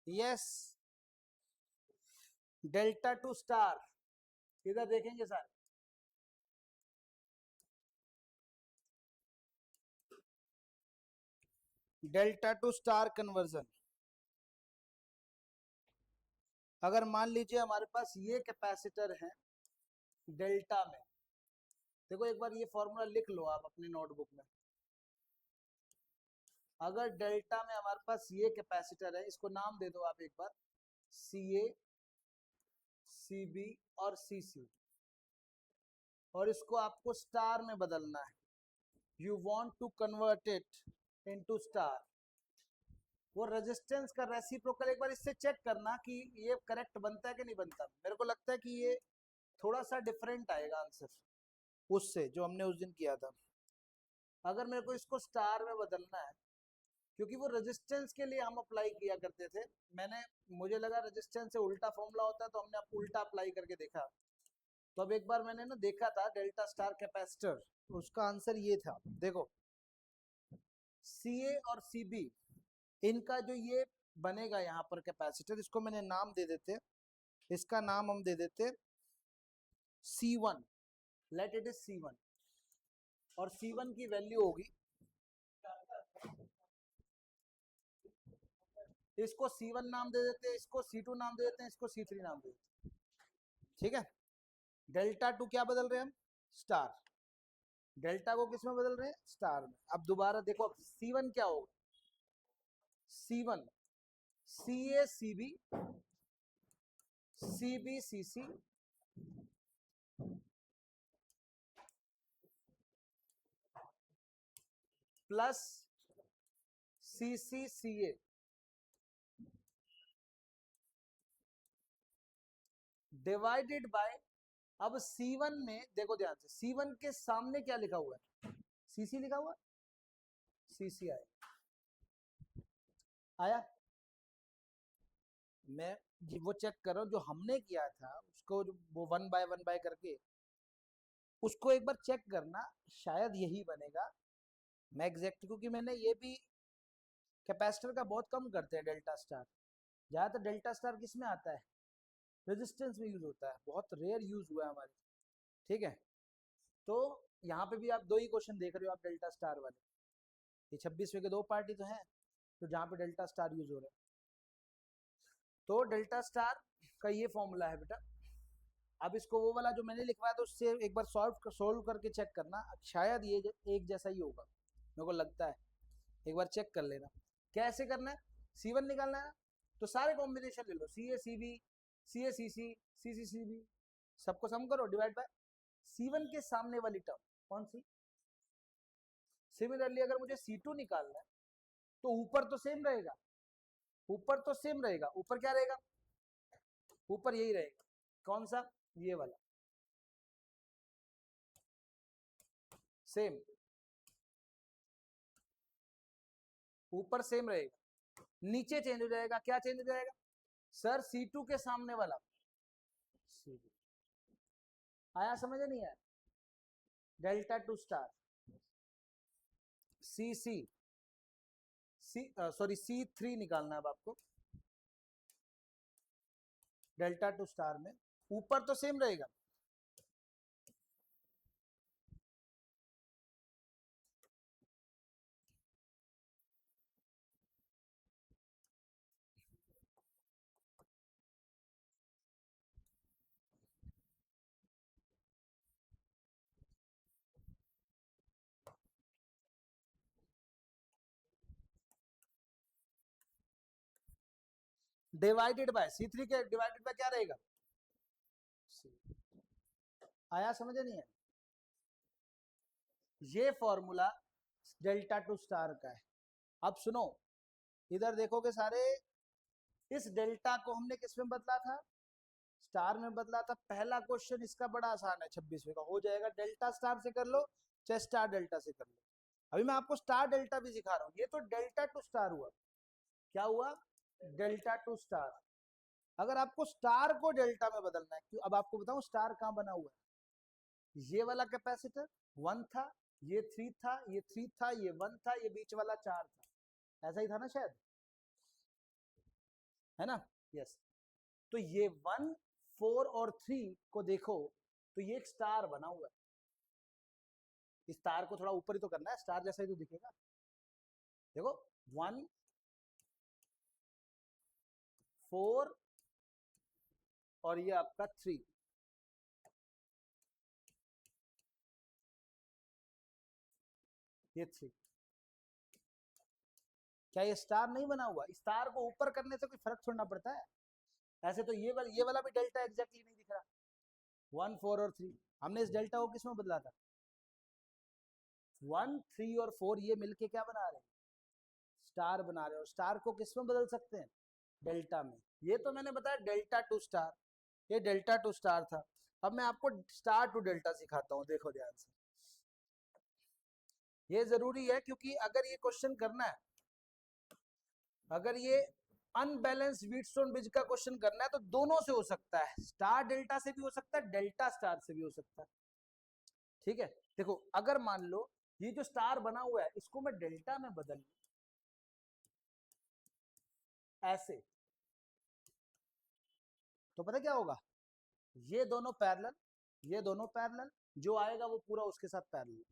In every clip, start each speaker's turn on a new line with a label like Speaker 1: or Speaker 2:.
Speaker 1: Yes, delta to star. इधर देखेंगे sir, delta to star conversion. अगर मान लीजिए हमारे पास ये कैपेसिटर है डेल्टा में, देखो एक बार ये फॉर्मूला लिख लो आप अपनी नोटबुक में। अगर डेल्टा में हमारे पास ये कैपेसिटर है, इसको नाम दे दो आप एक बार, सी ए, सी बी और सी सी, और इसको आपको स्टार में बदलना है। You want to convert it into star. वो रेजिस्टेंस का रेसिप्रोकल एक बार इससे चेक करना कि ये करेक्ट बनता है कि नहीं बनता। मेरे को लगता है कि ये थोड़ा सा डिफरेंट आएगा आंसर उससे जो हमने उस दिन किया था। अगर मेरे को इसको स्टार में बदलना है, क्योंकि वो रेजिस्टेंस के लिए हम अप्लाई किया करते थे, मुझे लगा रेजिस्टेंस से उल्टा फॉर्मूला होता है, तो हमने उल्टा अप्लाई करके देखा। तो अब एक बार मैंने ना देखा था डेल्टा स्टार कैपेसिटर, उसका आंसर ये था। देखो सी ए और सी बी, इनका जो ये बनेगा यहाँ पर कैपेसिटर, इसको मैंने नाम दे देते, इसका नाम हम दे देते C1, let it is C1। और C1 की वैल्यू होगी, इसको C1 नाम दे देते हैं, इसको C2 नाम दे देते हैं, इसको C3 नाम दे देते हैं। ठीक है, डेल्टा टू क्या बदल रहे हैं हम, स्टार। डेल्टा को किस में बदल रहे हैं, स्टार में। अब दोबारा देखो, अब C1 क्या होगा, C1 C A C B, C B C C, plus C C C A, divided by, अब C1 में देखो ध्यान से, C1 के सामने क्या लिखा हुआ है, CC लिखा हुआ है, CC आया। मैं वो चेक कर रहा हूँ जो हमने किया था उसको, वो 1 बाय 1 करके, उसको एक बार चेक करना, शायद यही बनेगा। मैं एग्जैक्ट, क्योंकि मैंने ये भी कैपेसिटर का बहुत कम करते हैं डेल्टा स्टार। ज्यादातर डेल्टा स्टार किस में आता है, रेजिस्टेंस में यूज होता है, बहुत रेयर यूज हुआ है हमारे। ठीक है, तो यहाँ पे भी आप दो ही क्वेश्चन देख रहे हो आप डेल्टा स्टार वाले, ये 26वें के दो पार्टी तो हैं, तो जहाँ पे डेल्टा स्टार यूज हो रहे हैं। तो डेल्टा स्टार का ये फॉर्मूला है बेटा। अब इसको वो वाला जो मैंने लिखवाया था उससे एक बार सोल्व करके चेक करना, शायद ये एक जैसा ही होगा, मेरे को लगता है। एक बार चेक कर लेना कैसे करना है। C1 निकालना है, तो सारे कॉम्बिनेशन ले लो, सी A C B, C A C C, C C C B, सबको सम करो, डिवाइड बाय C1 के सामने वाली टर्म कौन सी। सिमिलरली अगर मुझे C2 निकालना है, तो ऊपर तो सेम रहेगा, ऊपर तो सेम रहेगा, ऊपर क्या रहेगा, ऊपर यही रहेगा, कौन सा, ये वाला, सेम, ऊपर सेम रहेगा, नीचे चेंज हो जाएगा, क्या चेंज हो जाएगा सर, C2 के सामने वाला C2। आया समझ नहीं आया, delta to star c C C, sorry C3 निकालना है अब आपको डेल्टा टू स्टार में, ऊपर तो सेम रहेगा, डिवाइडेड बाय C3 के डिवाइडेड बाय क्या रहेगा C। आया समझ नहीं है, ये फॉर्मूला डेल्टा टू स्टार का है। अब सुनो, इधर देखोगे सारे, इस डेल्टा को हमने किस में बदला था, स्टार में बदला था। पहला क्वेश्चन इसका बड़ा आसान है, 26वें का हो जाएगा, डेल्टा स्टार से कर लो चाहे स्टार डेल्टा से कर लो। अभी मैं आपको स्टार डेल्टा भी सिखा रहा हूं, ये तो डेल्टा टू स्टार हुआ, क्या हुआ, डेल्टा टू स्टार। अगर आपको स्टार को डेल्टा में बदलना है, क्यों, अब आपको बताऊं स्टार कहां बना हुआ है, ये वाला कैपेसिटर 1 था, ये 3 था, ये 3 था, ये 1 था, ये बीच वाला 4 था, ऐसा ही था ना शायद। है ना। यस, तो ये 1, 4 और 3 को देखो तो ये एक स्टार बना हुआ है। इस स्टार को थोड़ा ऊपर ही तो करना है, स्टार जैसा ही तो दिखेगा। देखो 1, 4 और ये आपका 3, ये 3, क्या ये स्टार नहीं बना हुआ? स्टार को ऊपर करने से कोई फर्क छोड़ना पड़ता है? ऐसे तो ये वाला भी डेल्टा एग्जैक्टली नहीं दिख रहा। 1, 4 और 3, हमने इस डेल्टा को किस में बदला था? 1, 3 और 4 ये मिलके क्या बना रहे हैं? स्टार बना रहे हैं। और स्टार को किस में बदल सकते हैं? डेल्टा में। ये तो मैंने बताया डेल्टा टू स्टार, ये डेल्टा टू स्टार था। अब मैं आपको स्टार टू डेल्टा सिखाता हूँ, देखो ध्यान से। ये जरूरी है क्योंकि अगर ये क्वेश्चन करना है, अगर ये अनबैलेंस व्हीटस्टोन ब्रिज का क्वेश्चन करना है तो दोनों से हो सकता है, स्टार डेल्टा से भी हो सकता है, डेल्टा स्टार से भी हो सकता है। ठीक है, देखो अगर मान लो ये जो स्टार बना हुआ है इसको मैं डेल्टा में बदल लूं ऐसे, तो पता क्या होगा? ये दोनों पैरेलल, ये दोनों पैरेलल, जो आएगा वो पूरा उसके साथ पैरेलल,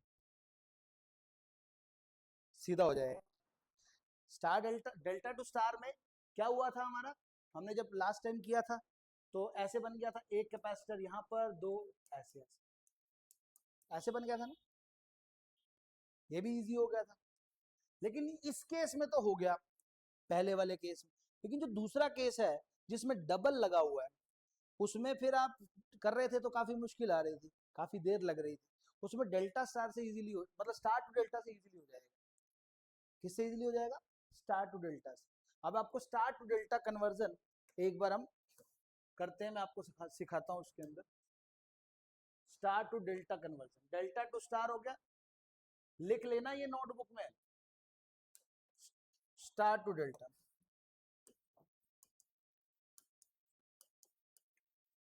Speaker 1: सीधा हो जाएगा। Star delta, delta to star में क्या हुआ था हमारा? हमने जब लास्ट टाइम किया था तो ऐसे बन गया था, एक कैपेसिटर यहाँ पर, दो ऐसे ऐसे ऐसे बन गया था ना, ये भी इजी हो गया था। लेकिन इस केस में तो हो गया, पहले वाले केस में। लेकिन जो दूसरा केस है जिसमें डबल लगा हुआ है, उसमें फिर आप कर रहे थे तो काफी मुश्किल आ रही थी, काफी देर लग रही थी। उसमें डेल्टा स्टार से इजीली हो, मतलब स्टार टू डेल्टा से इजीली हो जाएगा। किससे इजीली हो जाएगा? स्टार टू डेल्टा से। अब आपको स्टार टू डेल्टा कन्वर्जन एक बार हम करते हैं, मैं आपको सिखाता हूं उसके अंदर। Star to delta conversion, delta to star हो गया, लिख लेना ये नोटबुक में, स्टार टू डेल्टा।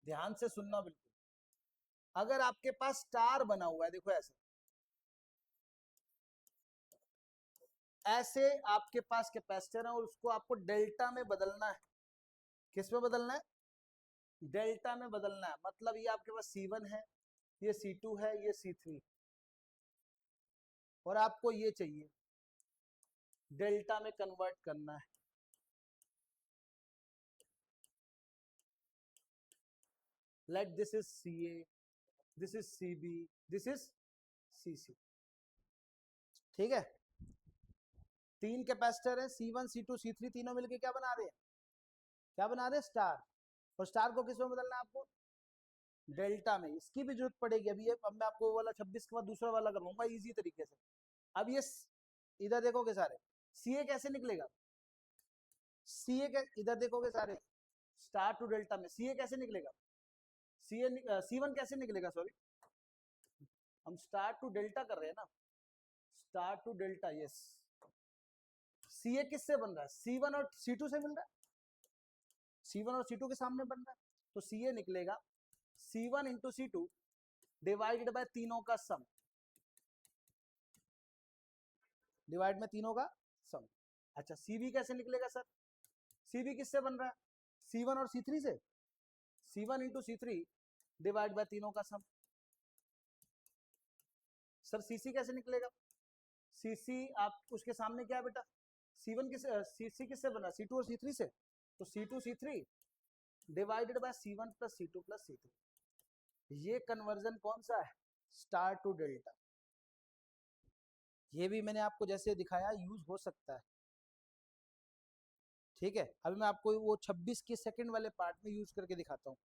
Speaker 1: ध्यान से सुनना बिल्कुल। अगर आपके पास स्टार बना हुआ है, देखो ऐसे, ऐसे आपके पास कैपेसिटर है और उसको आपको डेल्टा में बदलना है। किस में बदलना है? डेल्टा में बदलना है। मतलब ये आपके पास C1 है, ये C2 है, ये C3, और आपको ये चाहिए डेल्टा में कन्वर्ट करना है। Let this is CA, this is CB, this is CC। ठीक है, तीन कैपेसिटर है, C1, C2, C3, तीनों मिलके क्या बना रहे हैं? क्या बना रहे हैं? स्टार। और स्टार को किस में बदलना है आपको? डेल्टा में। इसकी भी जरूरत पड़ेगी अभी, ये अब मैं आपको वाला 26 के बाद दूसरा वाला करवाऊंगा इजी तरीके से। अब ये इधर देखोगे सारे, CA कैसे निकलेगा? CA इधर देखोगे सारे, स्टार टू डेल्टा में CA कैसे निकलेगा? C1 कैसे निकलेगा? सॉरी, हम स्टार टू डेल्टा कर रहे हैं ना, star to delta. Yes, CA किससे बन रहा है? C1 और C2 से मिल रहा है, C1 और C2 के सामने बन रहा है, तो CA निकलेगा C1 into C2 divided by तीनों का सम, डिवाइड में तीनों का सम। अच्छा, CB कैसे निकलेगा सर? CB किससे बन रहा है? C1 और C3 से, C1 into C3 divide by तीनों का सम। सर CC कैसे निकलेगा? CC आप उसके सामने क्या है बेटा? C1 किससे, CC किससे बना? C2 और C3 से, तो C2 C3 divided by C1 plus C2 plus C3। ये कन्वर्जन कौन सा है? Star to delta. ये भी मैंने आपको जैसे दिखाया यूज हो सकता है। ठीक है, अभी मैं आपको वो 26 के सेकंड वाले पार्ट में यूज करके दिखाता हूँ।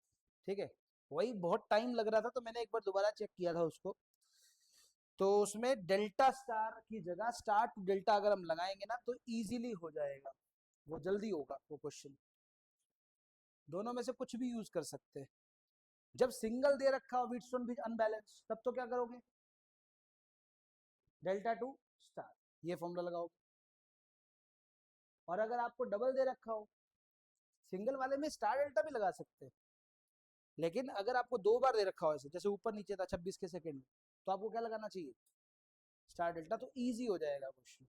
Speaker 1: ठीक है, वही बहुत टाइम लग रहा था तो मैंने एक बार दोबारा चेक किया था उसको। तो उसमें डेल्टा स्टार की जगह स्टार टू डेल्टा अगर हम लगाएंगे ना तो इजीली हो जाएगा, वो जल्दी होगा वो क्वेश्चन। दोनों में से कुछ भी यूज कर सकते हैं। जब सिंगल दे रखा हो व्हीटस्टोन ब्रिज अनबैलेंस, तब तो क्या करोगे? डेल्टा टू स्टार, ये फॉर्मूला लगाओगे। और अगर आपको डबल दे रखा हो, सिंगल वाले में स्टार डेल्टा भी लगा सकते हैं, लेकिन अगर आपको दो बार दे रखा हो ऐसे, जैसे ऊपर नीचे था 26 के सेकंड में, तो आपको क्या लगाना चाहिए? Star delta. तो इजी हो जाएगा क्वेश्चन,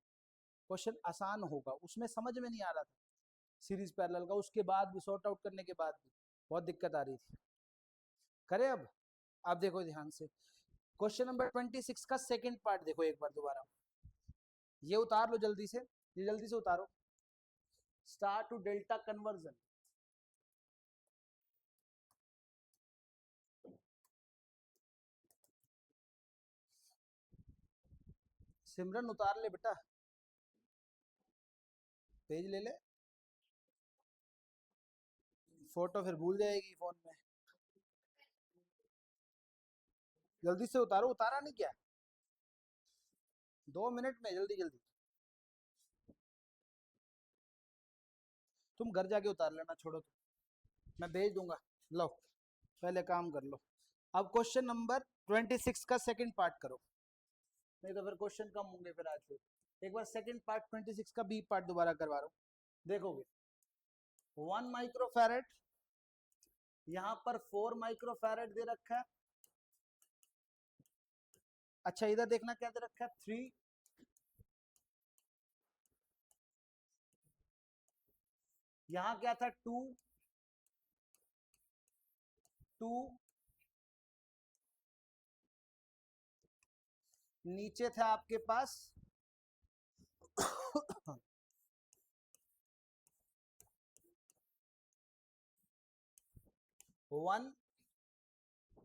Speaker 1: क्वेश्चन आसान होगा। उसमें समझ में नहीं आ रहा था सीरीज पैरेलल का, उसके बाद भी सॉर्ट आउट करने के बाद भी बहुत दिक्कत आ रही थी। करें अब देखो ध्यान से, क्वेश्चन नंबर 26 का सेकंड पार्ट देखो एक बार दोबारा। ये उतार लो जल्दी से, ये जल्दी से उतारो। स्टार टू डेल्टा कन्वर्जन, सिमरन उतार ले बेटा, पेज ले ले, फोटो फिर भूल जाएगी फोन में। जल्दी से उतारो, उतारा नहीं क्या? 2 मिनट में, जल्दी जल्दी। तुम घर जाके उतार लेना, छोड़ो तुम, मैं भेज दूंगा। लो पहले काम कर लो। अब क्वेश्चन नंबर 26 का सेकंड पार्ट करो, नहीं तो फिर क्वेश्चन कम होंगे फिर आज से। एक बार सेकंड पार्ट 26 का बी पार्ट दोबारा करवा रहा हूं, देखोगे 1 माइक्रोफैरेड, यहां पर 4 माइक्रोफैरेड दे रखा है। अच्छा इधर देखना क्या दे रखा है, 3, यहां क्या था 2, 2, नीचे था आपके पास 1,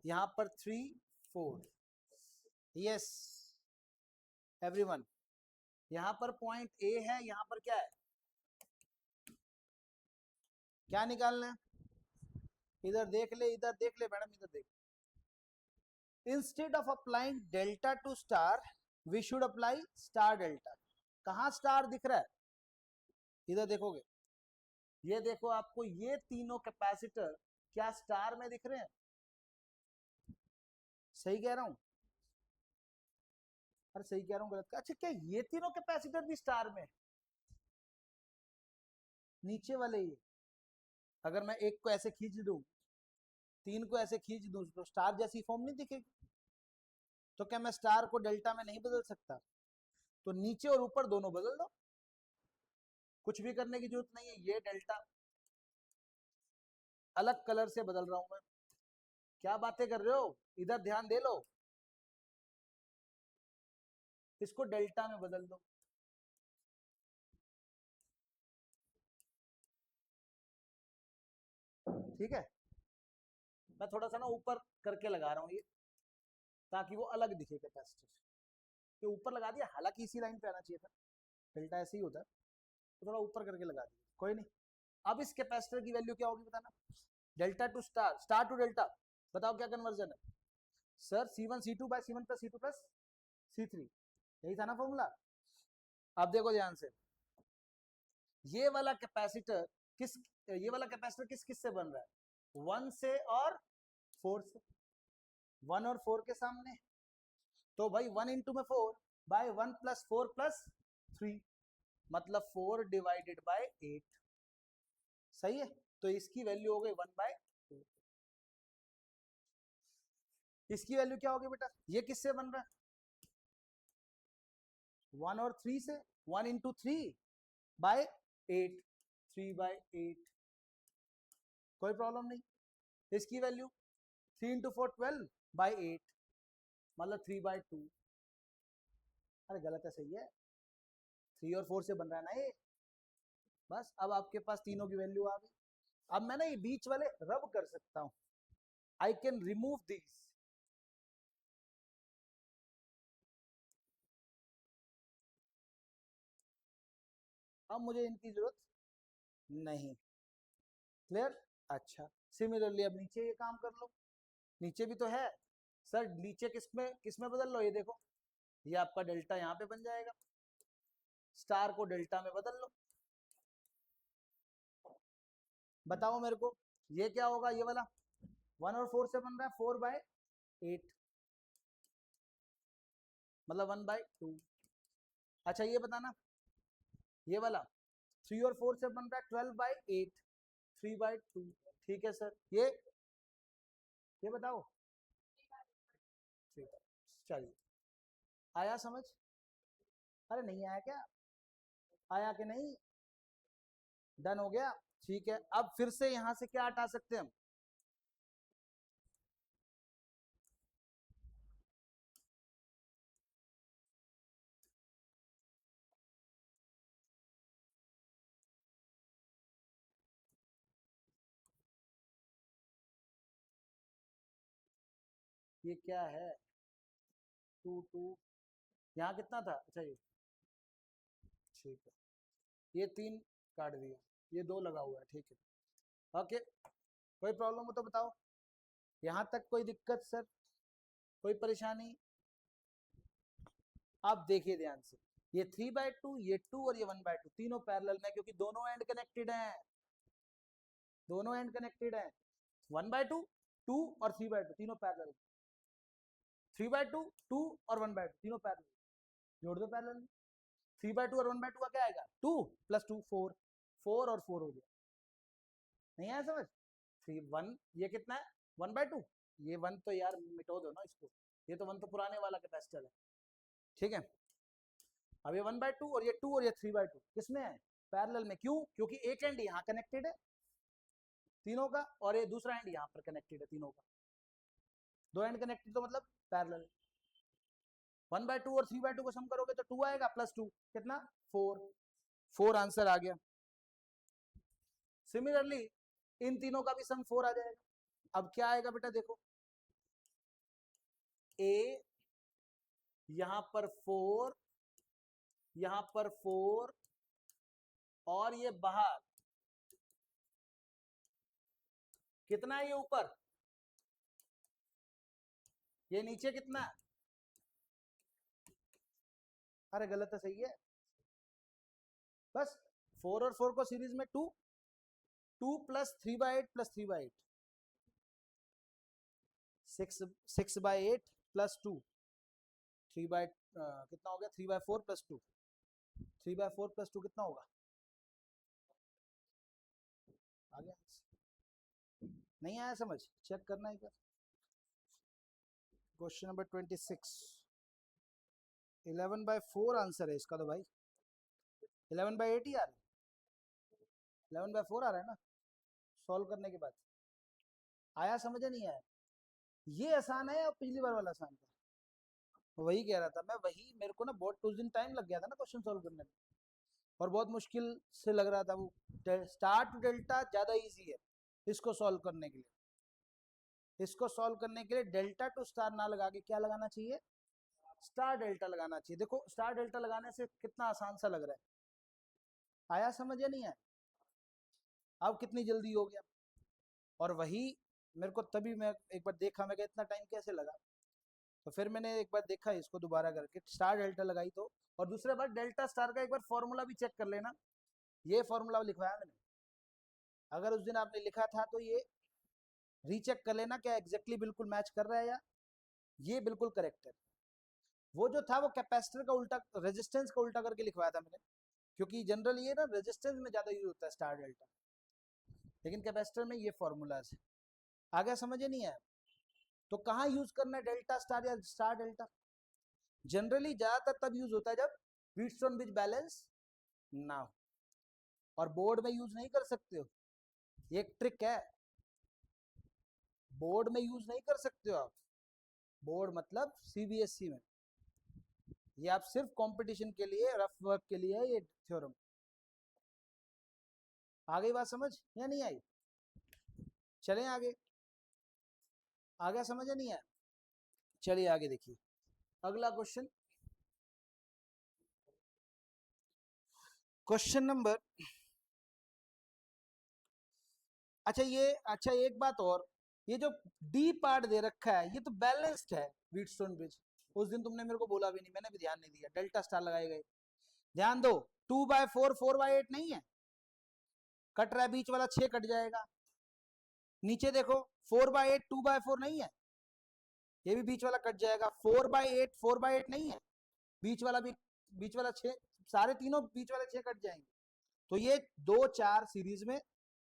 Speaker 1: यहां पर 3, 4। यस एवरीवन, यहां पर पॉइंट ए है, यहां पर क्या है, क्या निकालना है? इधर देख ले, इधर देख ले मैडम, इधर देख। Instead of applying delta to star we should apply star delta. कहां स्टार दिख रहा है? इधर देखोगे, ये देखो आपको ये तीनों कैपेसिटर क्या स्टार में दिख रहे हैं? सही कह रहा हूं? अरे सही कह रहा हूं गलत का? अच्छा क्या ये तीनों कैपेसिटर भी स्टार में? नीचे वाले ये, अगर मैं एक को ऐसे खींच दूं, 3 को ऐसे खींच दूं, तो स्टार जैसी फॉर्म नहीं दिखेगी? तो क्या मैं स्टार को डेल्टा में नहीं बदल सकता? तो नीचे और ऊपर दोनों बदल दो, कुछ भी करने की जरूरत नहीं है। ये डेल्टा अलग कलर से बदल रहा हूं मैं, क्या बातें कर रहे हो, इधर ध्यान दे लो, इसको डेल्टा में बदल दो। ठीक है, मैं थोड़ा सा ना ऊपर करके लगा रहा हूँ ये, ताकि वो अलग दिखे कैपेसिटर। ये ऊपर लगा दिया, हालांकि इसी लाइन पे आना चाहिए था, डेल्टा ऐसे ही होता है, तो थोड़ा ऊपर करके लगा दिया, कोई नहीं। अब इस कैपेसिटर की वैल्यू क्या होगी बताना, delta to star, star to delta, बताओ क्या कन्वर्जन है? Sir C1 C2 bye C1 plus C2 plus C3, यही था ना फॉर्मूला। अब देखो ध्यान से, ये वाला कैपेसिटर किस, ये वाला कैपेसिटर किस किस से बन रहा है? 1 से और 4 से, 1 और 4 के सामने, तो भाई 1 इंटू में 4 बाय 1 प्लस 4 प्लस 3, मतलब 4 डिवाइडेड बाय 8, सही है? तो इसकी वैल्यू हो गई 1/8। इसकी वैल्यू क्या होगी बेटा, ये किससे बन रहा है? 1 और 3 से, 1 इंटू 3 बाय 8, 3/8, कोई प्रॉब्लम नहीं। इसकी वैल्यू 3 इंटू 4 12/8, मतलब 3/2। अरे गलत है, सही है, 3 और 4 से बन रहा है ना ये। बस अब आपके पास तीनों की वैल्यू आ गई। अब मैं ना ये बीच वाले रब कर सकता हूं, आई कैन रिमूव दिस। अब मुझे इनकी जरूरत नहीं, क्लियर? अच्छा सिमिलरली अब नीचे ये काम कर लो, नीचे भी तो है। सर नीचे किस में बदल लो, ये देखो, ये आपका डेल्टा यहाँ पे बन जाएगा, स्टार को डेल्टा में बदल लो। बताओ मेरे को ये क्या होगा, ये वाला 1 और 4 से बन रहा है 4/8, मतलब 1/2। अच्छा ये बताना, ये वाला 3 और 4 से बन रहा है 12/8, 3/2। ठीक है सर, ये बताओ, ठीक है चलिए, आया समझ? अरे नहीं आया क्या? आया कि नहीं? डन हो गया, ठीक है। अब फिर से यहां से क्या हटा सकते हैं हम, ये क्या है, 2 2, यहाँ कितना था, अच्छा ये, ठीक है, ये 3 काट दिया, ये 2 लगा हुआ है, ठीक है, ओके। कोई प्रॉब्लम हो तो बताओ, यहाँ तक कोई दिक्कत सर, कोई परेशानी? आप देखिए ध्यान से, ये 3/2, ये 2 और ये 1/2 तीनों पैरेलल में, क्योंकि दोनों एंड कनेक्टेड हैं, दोनों एंड कनेक्टेड हैं। 1/2, 2 और 3/2 तीनों पैरेलल, 3/2, 2 और 1/2 तीनों पैरेलल, जोड़ दो पैरेलल में। 3/2 और 1/2 का क्या आएगा, 2 + 2 4, 4 और 4 हो गया, नहीं आया समझ? 1 ये कितना है, 1/2, ये 1 तो यार मिटो दो ना इसको, ये तो 1 तो पुराने वाला कैपेसिटर है, ठीक है। अब ये 1/2 और ये 2 और ये 3/2 किसमें है, पैरेलल में, क्यों, क्योंकि एक एंड यहाँ कनेक्टेड है तीनों का, और ये दूसरा एंड यहाँ पर कनेक्टेड है तीनों का, दो एंड कनेक्टेड तो मतलब पैरेलल। 1/2 और 3/2 को सम करोगे तो 2 आएगा, +2 कितना, 4, 4 आंसर आ गया। सिमिलरली इन तीनों का भी सम 4 आ जाएगा। अब क्या आएगा बेटा, देखो ए, यहां पर 4, यहां पर 4, और ये बाहर कितना है, ये ऊपर, ये नीचे कितना, अरे गलत है, सही है, बस 4 और 4 को सीरीज में 2, 2 + 3/8 + 3/8, 6/8 + 2, 3 कितना हो गया, 3/4 + 2, 3/4 + 2 कितना होगा, आ गया, नहीं आया समझ, चेक करना एक बार। क्वेश्चन नंबर 26, 11/4 आंसर है इसका तो भाई, 11/8 ही आ रहा है, 11/4 आ रहा है ना, सॉल्व करने के बाद आया समझ, नहीं आया, ये आसान है और पिछली बार वाला आसान था, वही कह रहा था मैं, वही मेरे को ना बहुत कुछ दिन टाइम लग गया था ना क्वेश्चन सॉल्व करने में, और बहुत मुश्किल से लग रहा था वो। स्टार टू डेल्टा ज्यादा इजी है इसको सॉल्व करने के लिए, इसको सॉल्व करने के लिए डेल्टा टू स्टार ना लगा के क्या लगाना चाहिए, स्टार डेल्टा लगाना चाहिए। देखो स्टार डेल्टा लगाने से कितना आसान सा लग रहा है, आया समझ या नहीं आया, अब कितनी जल्दी हो गया। और वही मेरे को तभी मैं एक बार देखा, मैं इतना टाइम कैसे लगा, तो फिर मैंने एक बार देखा इसको दोबारा करके, स्टार डेल्टा लगाई तो, और दूसरे बार डेल्टा स्टार का एक बार फॉर्मूला भी चेक कर लेना, ये फॉर्मूला लिखवाया मैंने, अगर उस दिन आपने लिखा था तो ये रीचेक कर लेना क्या एग्जैक्टली बिल्कुल मैच कर रहा है, या ये बिल्कुल करेक्ट है। वो जो था वो कैपेसिटर का उल्टा, रेजिस्टेंस का उल्टा करके लिखवाया था मैंने, क्योंकि जनरली ये ना रेजिस्टेंस में ज्यादा यूज होता है स्टार डेल्टा, लेकिन कैपेसिटर में ये फॉर्मूलाज है। आगे समझे नहीं है, तो कहाँ यूज करना है डेल्टा स्टार या स्टार डेल्टा, जनरली ज्यादातर तब यूज होता है जब व्हीटस्टोन ब्रिज बैलेंस ना हो, और बोर्ड में यूज नहीं कर सकते हो, ये एक ट्रिक है, बोर्ड में यूज नहीं कर सकते हो आप, बोर्ड मतलब सीबीएसई में, ये आप सिर्फ कंपटीशन के लिए, रफ वर्क के लिए है ये थ्योरम। आ गई बात समझ या नहीं आई, चलें आगे, आ गया समझ या नहीं आया, चलिए आगे देखिए अगला क्वेश्चन, क्वेश्चन नंबर, अच्छा एक बात और, ये जो डी पार्ट दे रखा है ये तो बैलेंस्ड है व्हीटस्टोन ब्रिज, उस दिन तुमने मेरे को बोला भी नहीं, मैंने भी ध्यान नहीं दिया, डेल्टा स्टार लगाए गए, ध्यान दो, 2/4 4/8 नहीं है, कट रहा है बीच वाला 6 कट जाएगा, नीचे देखो 4/8 2/4 नहीं है, ये भी बीच वाला कट जाएगा, 4/8 4/8 नहीं है, बीच वाला भी, बीच वाला 6, सारे तीनों बीच वाले 6 कट जाएंगे, तो ये 2 4 सीरीज में,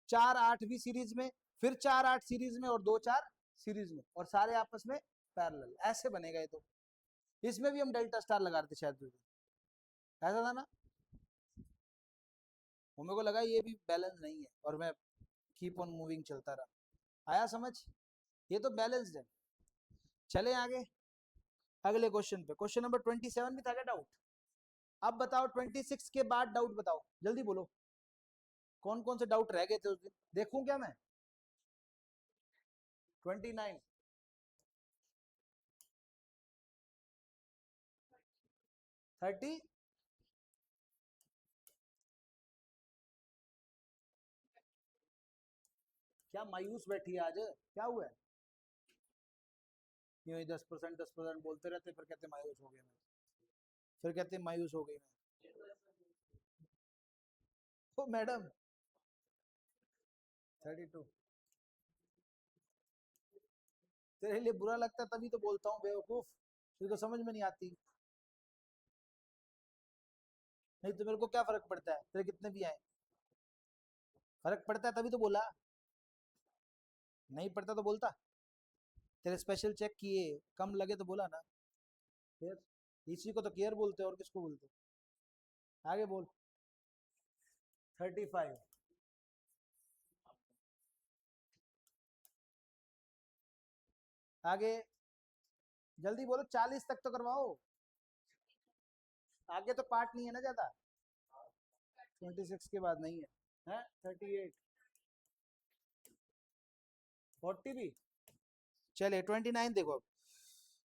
Speaker 1: 4 8 भी सीरीज में, फिर 4 8 सीरीज में, और 2 4 सीरीज में, और सारे आपस में पैरेलल, ऐसे बनेगा ये तो, इसमें भी हम डेल्टा स्टार लगा रहे थे शायद, ऐसा था ना, वो मेरे को लगा ये भी बैलेंस नहीं है और मैं कीप ऑन मूविंग चलता रहा। आया समझ? ये तो बैलेंस्ड है। चले आगे अगले क्वेश्चन पे। क्वेश्चन नंबर 27 भी था क्या डाउट? अब बताओ 26 के बाद डाउट बताओ, जल्दी बोलो कौन कौन से डाउट रह गए थे उस दिन। देखूं क्या मैं? 29, 30, क्या मायूस बैठी है आज? क्या हुआ है? यूं ही 10% बोलते रहते, फिर कहते मायूस हो गए मैं, फिर कहते मायूस हो गई मैं। ओ मैडम 32 तेरे लिए बुरा लगता है तभी तो बोलता हूँ बेवकूफ, तुझे तो समझ में नहीं आती। नहीं तो मेरे को क्या फर्क पड़ता है तेरे कितने भी आए? फर्क पड़ता है तभी तो बोला, नहीं पड़ता तो बोलता। तेरे स्पेशल चेक किए, कम लगे तो बोला ना। फिर इसी को तो केयर बोलते हैं, और किसको बोलते हैं? आगे बोल। 35, आगे जल्दी बोलो, 40 तक तो करवाओ, आगे तो पार्ट नहीं है ना ज्यादा। 26 के बाद नहीं है, हैं? 38, 40 भी। चलिए 29 देखो।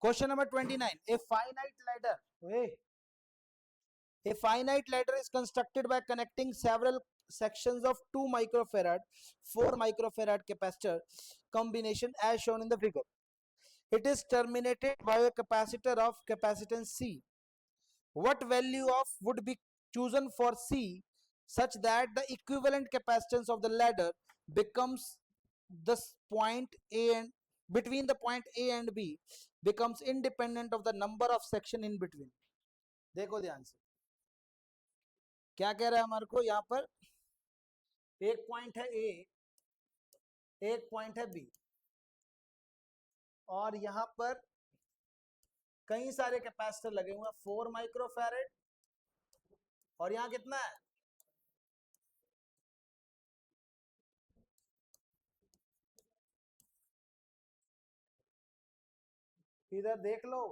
Speaker 1: Question number 29, a finite ladder, a finite ladder is constructed by connecting several sections of 2 microfarad 4 microfarad capacitor combination as shown in the figure. It is terminated by a capacitor of capacitance C. What value of would be chosen for C such that the equivalent capacitance of the ladder becomes the point A and between the point A and B becomes independent of the number of section in between? देखो ध्यान से क्या कह रहा है हमारे को यहाँ पर। एक पॉइंट है ए, एक पॉइंट है बी, और यहाँ पर कई सारे कैपेसिटर लगे हुए हैं, 4 माइक्रोफैरेड, और यहाँ कितना है? इधर देख लो,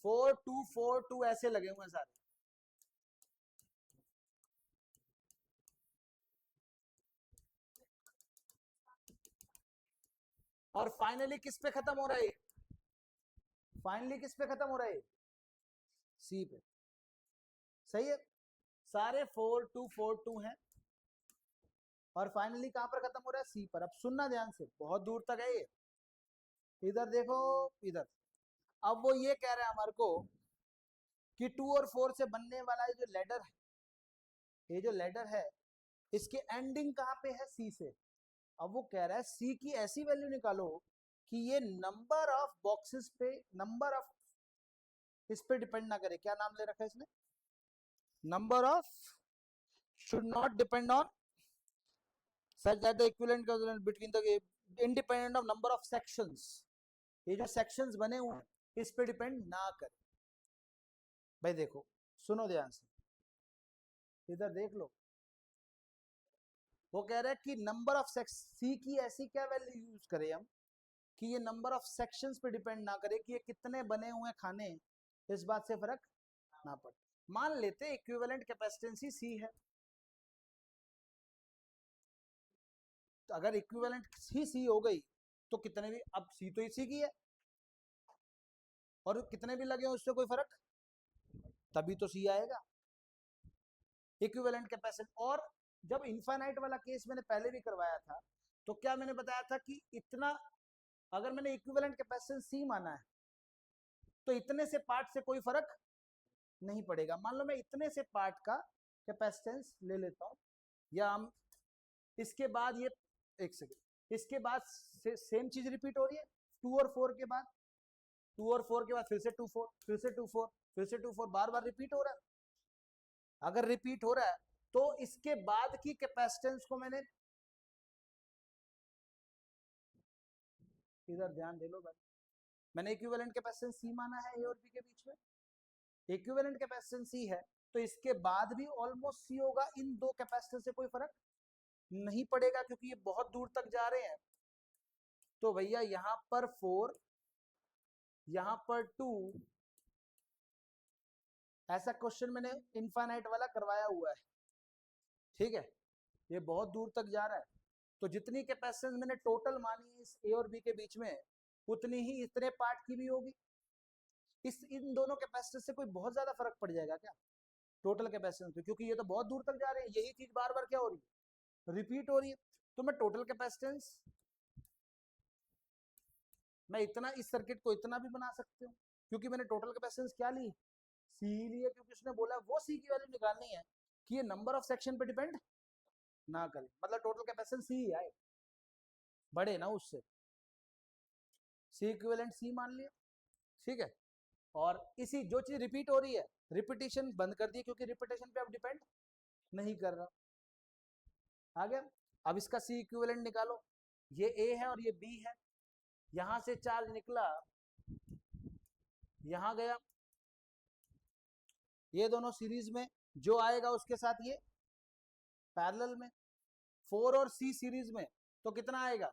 Speaker 1: 4 2 4 2 ऐसे लगे हुए हैं सारे। और फाइनली किस पे खत्म हो रहा है? फाइनली किस पे खत्म हो रहा है? सी पे। सही है, सारे 4 2 4 2 हैं, और फाइनली कहां पर खत्म हो रहा है? सी पर। अब सुनना ध्यान से, बहुत दूर तक है ये। इधर देखो, इधर। अब वो ये कह रहा है हमारे को कि 2 और 4 से बनने वाला जो लैडर है, ये जो लैडर है, इसके एंडिंग कहां पे है? सी से। अब वो कह रहा है सी की ऐसी वैल्यू निकालो कि ये नंबर ऑफ बॉक्सेस पे, नंबर ऑफ, इस पे डिपेंड ना करे। क्या नाम ले रखा है इसने? Number of should not depend on such that the equivalent between the independent of number of sections, ये जो sections बने हुए हैं इस पे डिपेंड ना करे। भाई देखो, सुनो ध्यान से, इधर देख लो। वो कह रहा है कि नंबर ऑफ सेक्स, सी की ऐसी क्या वैल्यू यूज करें हम कि ये नंबर ऑफ सेक्शंस पे डिपेंड ना करे, कि ये कितने बने हुए खाने, इस बात से फर्क ना पड़े। मान लेते इक्विवेलेंट कैपेसिटेंसी सी है, तो अगर इक्विवेलेंट ही सी हो गई तो कितने भी, अब सी तो इसी की है, और कितने भी लगे हो उससे कोई फर्क, तभी तो सी आएगा इक्विवेलेंट कैपेसिटेंस। और जब इनफाइनाइट वाला केस मैंने पहले भी करवाया था, तो क्या मैंने बताया था कि इतना, अगर मैंने इक्विवेलेंट कैपेसिटेंस सी माना है तो इतने से पार्ट से कोई फर्क नहीं पड़ेगा। मान लो मैं इतने से पार्ट का कैपेसिटेंस ले लेता हूं, या हम इसके बाद ये, एक सेकेंड, इसके बाद सेम चीज रिपीट हो रही है 2 और 4 के बाद, 2 और 4 के बाद फिर से 2 4, फिर से 2 4, फिर से 2 4, बार बार रिपीट हो रहा है। अगर रिपीट हो रहा है तो इसके बाद की कैपेसिटेंस को मैंने, इधर ध्यान दे लो भाई, मैंने इक्विवेलेंट कैपेसिटेंस सी माना है ए और बी के बीच में। इक्विवेलेंट कैपेसिटेंस सी है तो इसके बाद भी ऑलमोस्ट सी होगा। इन दो कैपेसिटर से कोई फर्क नहीं पड़ेगा क्योंकि ये बहुत दूर तक जा रहे हैं। तो भैया यहां पर 4, यहां पर 2, ऐसा क्वेश्चन मैंने इनफाइनाइट वाला करवाया हुआ है, ठीक है। ये बहुत दूर तक जा रहा है, तो जितनी कैपेसिटेंस मैंने टोटल मानी इस ए और बी के बीच में, उतनी ही इतने पार्ट की भी होगी। इस इन दोनों कैपेसिटेंस से कोई बहुत ज्यादा फर्क पड़ जाएगा क्या टोटल कैपेसिटेंस पे, क्योंकि ये तो बहुत दूर तक जा रहे हैं। यही चीज बार बार क्या हो रही है, रिपीट हो रही है। तो मैं टोटल कैपेसिटेंस, मैं इतना इस सर्किट को इतना भी बना सकती हूँ, क्योंकि मैंने टोटल कैपेसिटेंस क्या ली, सी ली है, क्योंकि उसने बोला वो सी की वैल्यू निकालनी है कि ये नंबर ऑफ सेक्शन पे डिपेंड ना करे, मतलब टोटल कैपेसिटेंस सी ही आए, बड़े ना उससे, सी इक्विवेलेंट सी मान लिया, ठीक है। और इसी जो चीज रिपीट हो रही है, रिपीटेशन बंद कर दी क्योंकि रिपीटेशन पे अब डिपेंड नहीं कर रहा। आ गया। अब इसका सी इक्विवेलेंट निकालो, ये ए है और ये बी है, यहां से चार्ज निकला, यहां गया, ये दोनों सीरीज में, जो आएगा उसके साथ ये पैरेलल में, 4 और सी सीरीज में, तो कितना आएगा,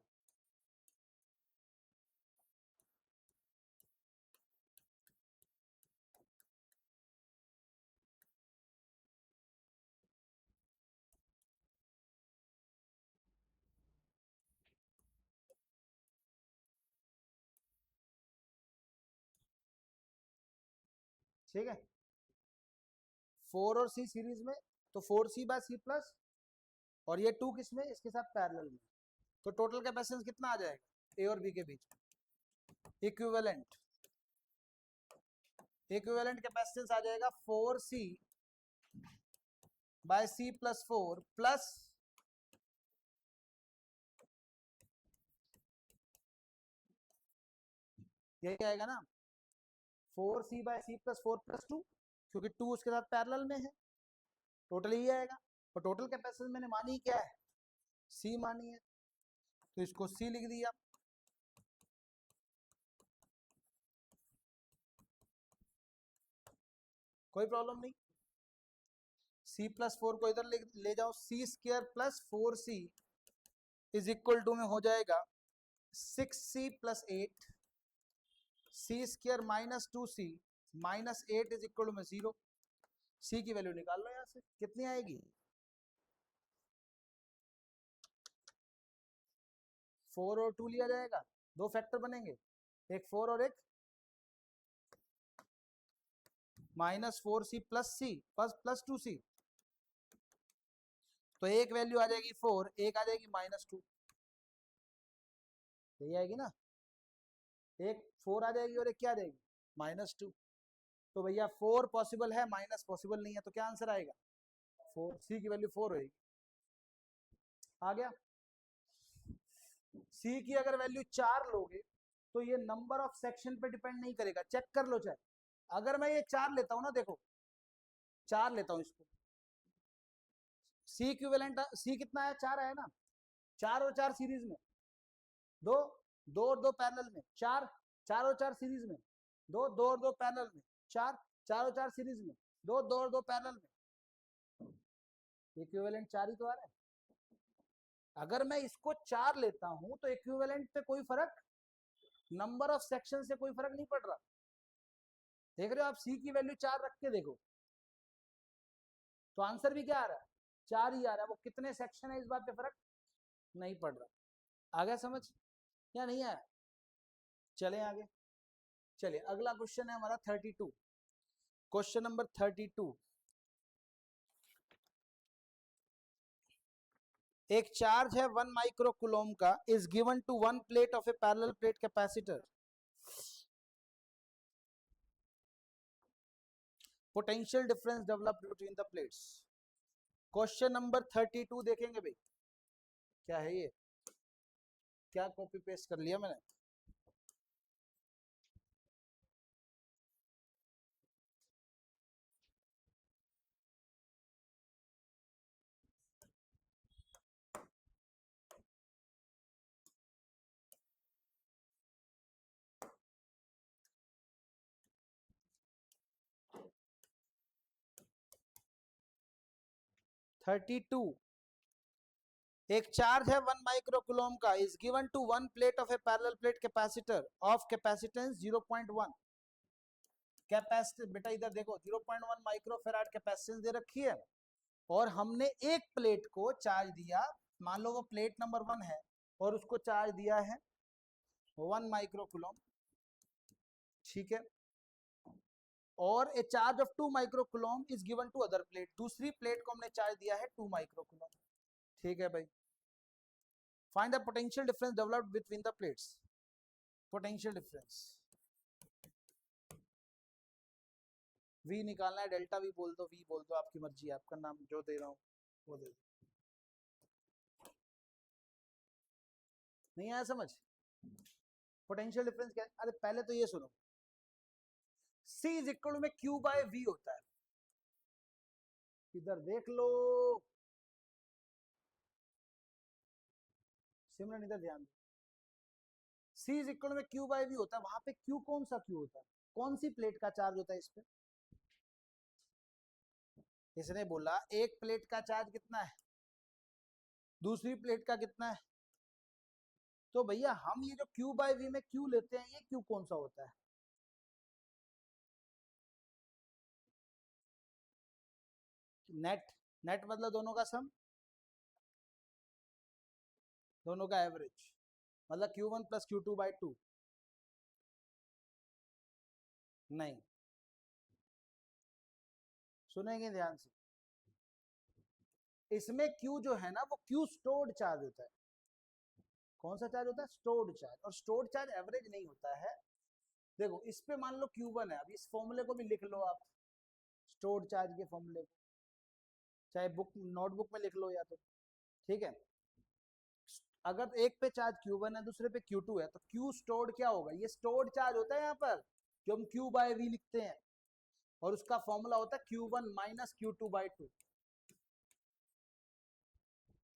Speaker 1: ठीक है। 4 और सी सीरीज में, तो 4C बाय सी प्लस, और ये 2 किस में, इसके साथ पैरेलल में, तो टोटल कैपेसिटेंस कितना आ जाएगा ए और बी के बीच में, इक्विवेलेंट, इक्विवेलेंट कैपेसिटेंस आ जाएगा 4C bye C plus 4 plus यही आएगा ना, 4C bye C plus 4 plus 2, क्योंकि 2 उसके साथ पैरेलल में है, टोटल ही आएगा। और टोटल कैपेसिटेंस मैंने मानी क्या है, सी मानी है, तो इसको सी लिख दिया। कोई प्रॉब्लम नहीं, सी प्लस 4 को इधर ले जाओ, C square plus 4C is equal to में हो जाएगा 6C plus 8, C square minus 2C minus 8 is equal to में 0। सी की वैल्यू निकाल लो, यहां से कितनी आएगी, 4 और 2 लिया जाएगा, दो फैक्टर बनेंगे, एक 4 और एक -4C plus C plus 2C, तो एक वैल्यू आ जाएगी 4, एक आ जाएगी -2, यही आएगी ना, एक 4 आ जाएगी और एक क्या आ जाएगी -2। तो भैया 4 पॉसिबल है, माइनस पॉसिबल नहीं है, तो क्या आंसर आएगा 4, सी की वैल्यू 4 होगी। आ गया। सी की अगर वैल्यू 4 लोगे तो ये नंबर ऑफ सेक्शन पे डिपेंड नहीं करेगा, चेक कर लो चाहे। अगर मैं ये 4 लेता हूं ना, देखो 4 लेता हूं इसको, सी इक्विवेलेंट, सी कितना है, 4 है ना, 4 और 4 सीरीज में, दो, दो और दो पैरेलल में, 4, 4 और 4 सीरीज में, दो, दो और दो पैरेलल में, 4, 4 और 4 सीरीज में, दो, दो और दो पैरेलल में, इक्विवेलेंट 4 ही तो आ रहा है। अगर मैं इसको 4 लेता हूं तो इक्विवेलेंट पे कोई फर्क, नंबर ऑफ सेक्शन से कोई फर्क नहीं पड़ रहा। देख रहे हो आप, सी की वैल्यू 4 रख के देखो, तो आंसर भी क्या आ रहा है, 4 ही आ रहा है। वो कितने सेक्शन है इस बात पे फर्क नहीं पड़ रहा। आ गया समझ या नहीं आया, चले आगे। चलिए अगला क्वेश्चन है हमारा 32, क्वेश्चन नंबर 32। एक चार्ज है 1 माइक्रो कूलोम का is given to one plate of a parallel plate capacitor, potential difference developed between the plates. Question number 32 देखेंगे भाई, क्या है ये, क्या कॉपी पेस्ट कर लिया मैंने, 32। एक चार्ज है 1 माइक्रोकूलोम का is given to one plate of a parallel plate capacitor of capacitance 0.1। Capacitor बेटा इधर देखो 0.1 माइक्रोफेराड कैपेसिटेंस दे रखी है और हमने एक प्लेट को चार्ज दिया, मान लो वो प्लेट नंबर 1 है और उसको चार्ज दिया है 1 माइक्रोकूलोम, ठीक है। और a charge of 2 microcoulomb is given to other plate, दूसरी प्लेट को हमने चार्ज दिया है 2 माइक्रोकूलोम, ठीक है भाई। Find the potential difference developed between the plates. Potential difference V निकालना है, डेल्टा V बोल दो, V बोल दो, आपकी मर्जी है, आपका नाम जो दे रहा हूं वो दे दो। नहीं आया समझ? पोटेंशियल डिफरेंस क्या है? अरे पहले तो ये सुनो, C इज इक्वल में Q बाय V होता है, इधर देख लो सिमरन, इधर ध्यान दो। C इज इक्वल में Q बाय V होता है, वहां पे Q कौन सा Q होता है? कौन सी प्लेट का चार्ज होता है इस पे? इसने बोला एक प्लेट का चार्ज कितना है, दूसरी प्लेट का कितना है, तो भैया हम ये जो Q बाय V में Q लेते हैं, ये Q कौन सा होता है? नेट। नेट मतलब दोनों का सम, दोनों का एवरेज, मतलब Q1 प्लस Q2 बाई 2। नहीं, सुनेंगे ध्यान से, इसमें Q जो है ना वो Q स्टोर्ड चार्ज होता है। कौन सा चार्ज होता है? Stored charge. और स्टोर्ड चार्ज एवरेज नहीं होता है। देखो इस पे मान लो Q1 है, अब इस फॉर्मूले को भी लिख लो आप, स्टोर्ड चार्ज के फॉर्मूले को, चाहे बुक नोटबुक में लिख लो या तो, ठीक है। अगर एक पे चार्ज Q1 है, दूसरे पे Q2 है, तो Q स्टोर्ड क्या होगा? ये स्टोर्ड चार्ज होता है यहाँ पर, जो हम Q बाय V लिखते हैं, और उसका फॉर्मूला होता है Q1 minus Q2 by 2।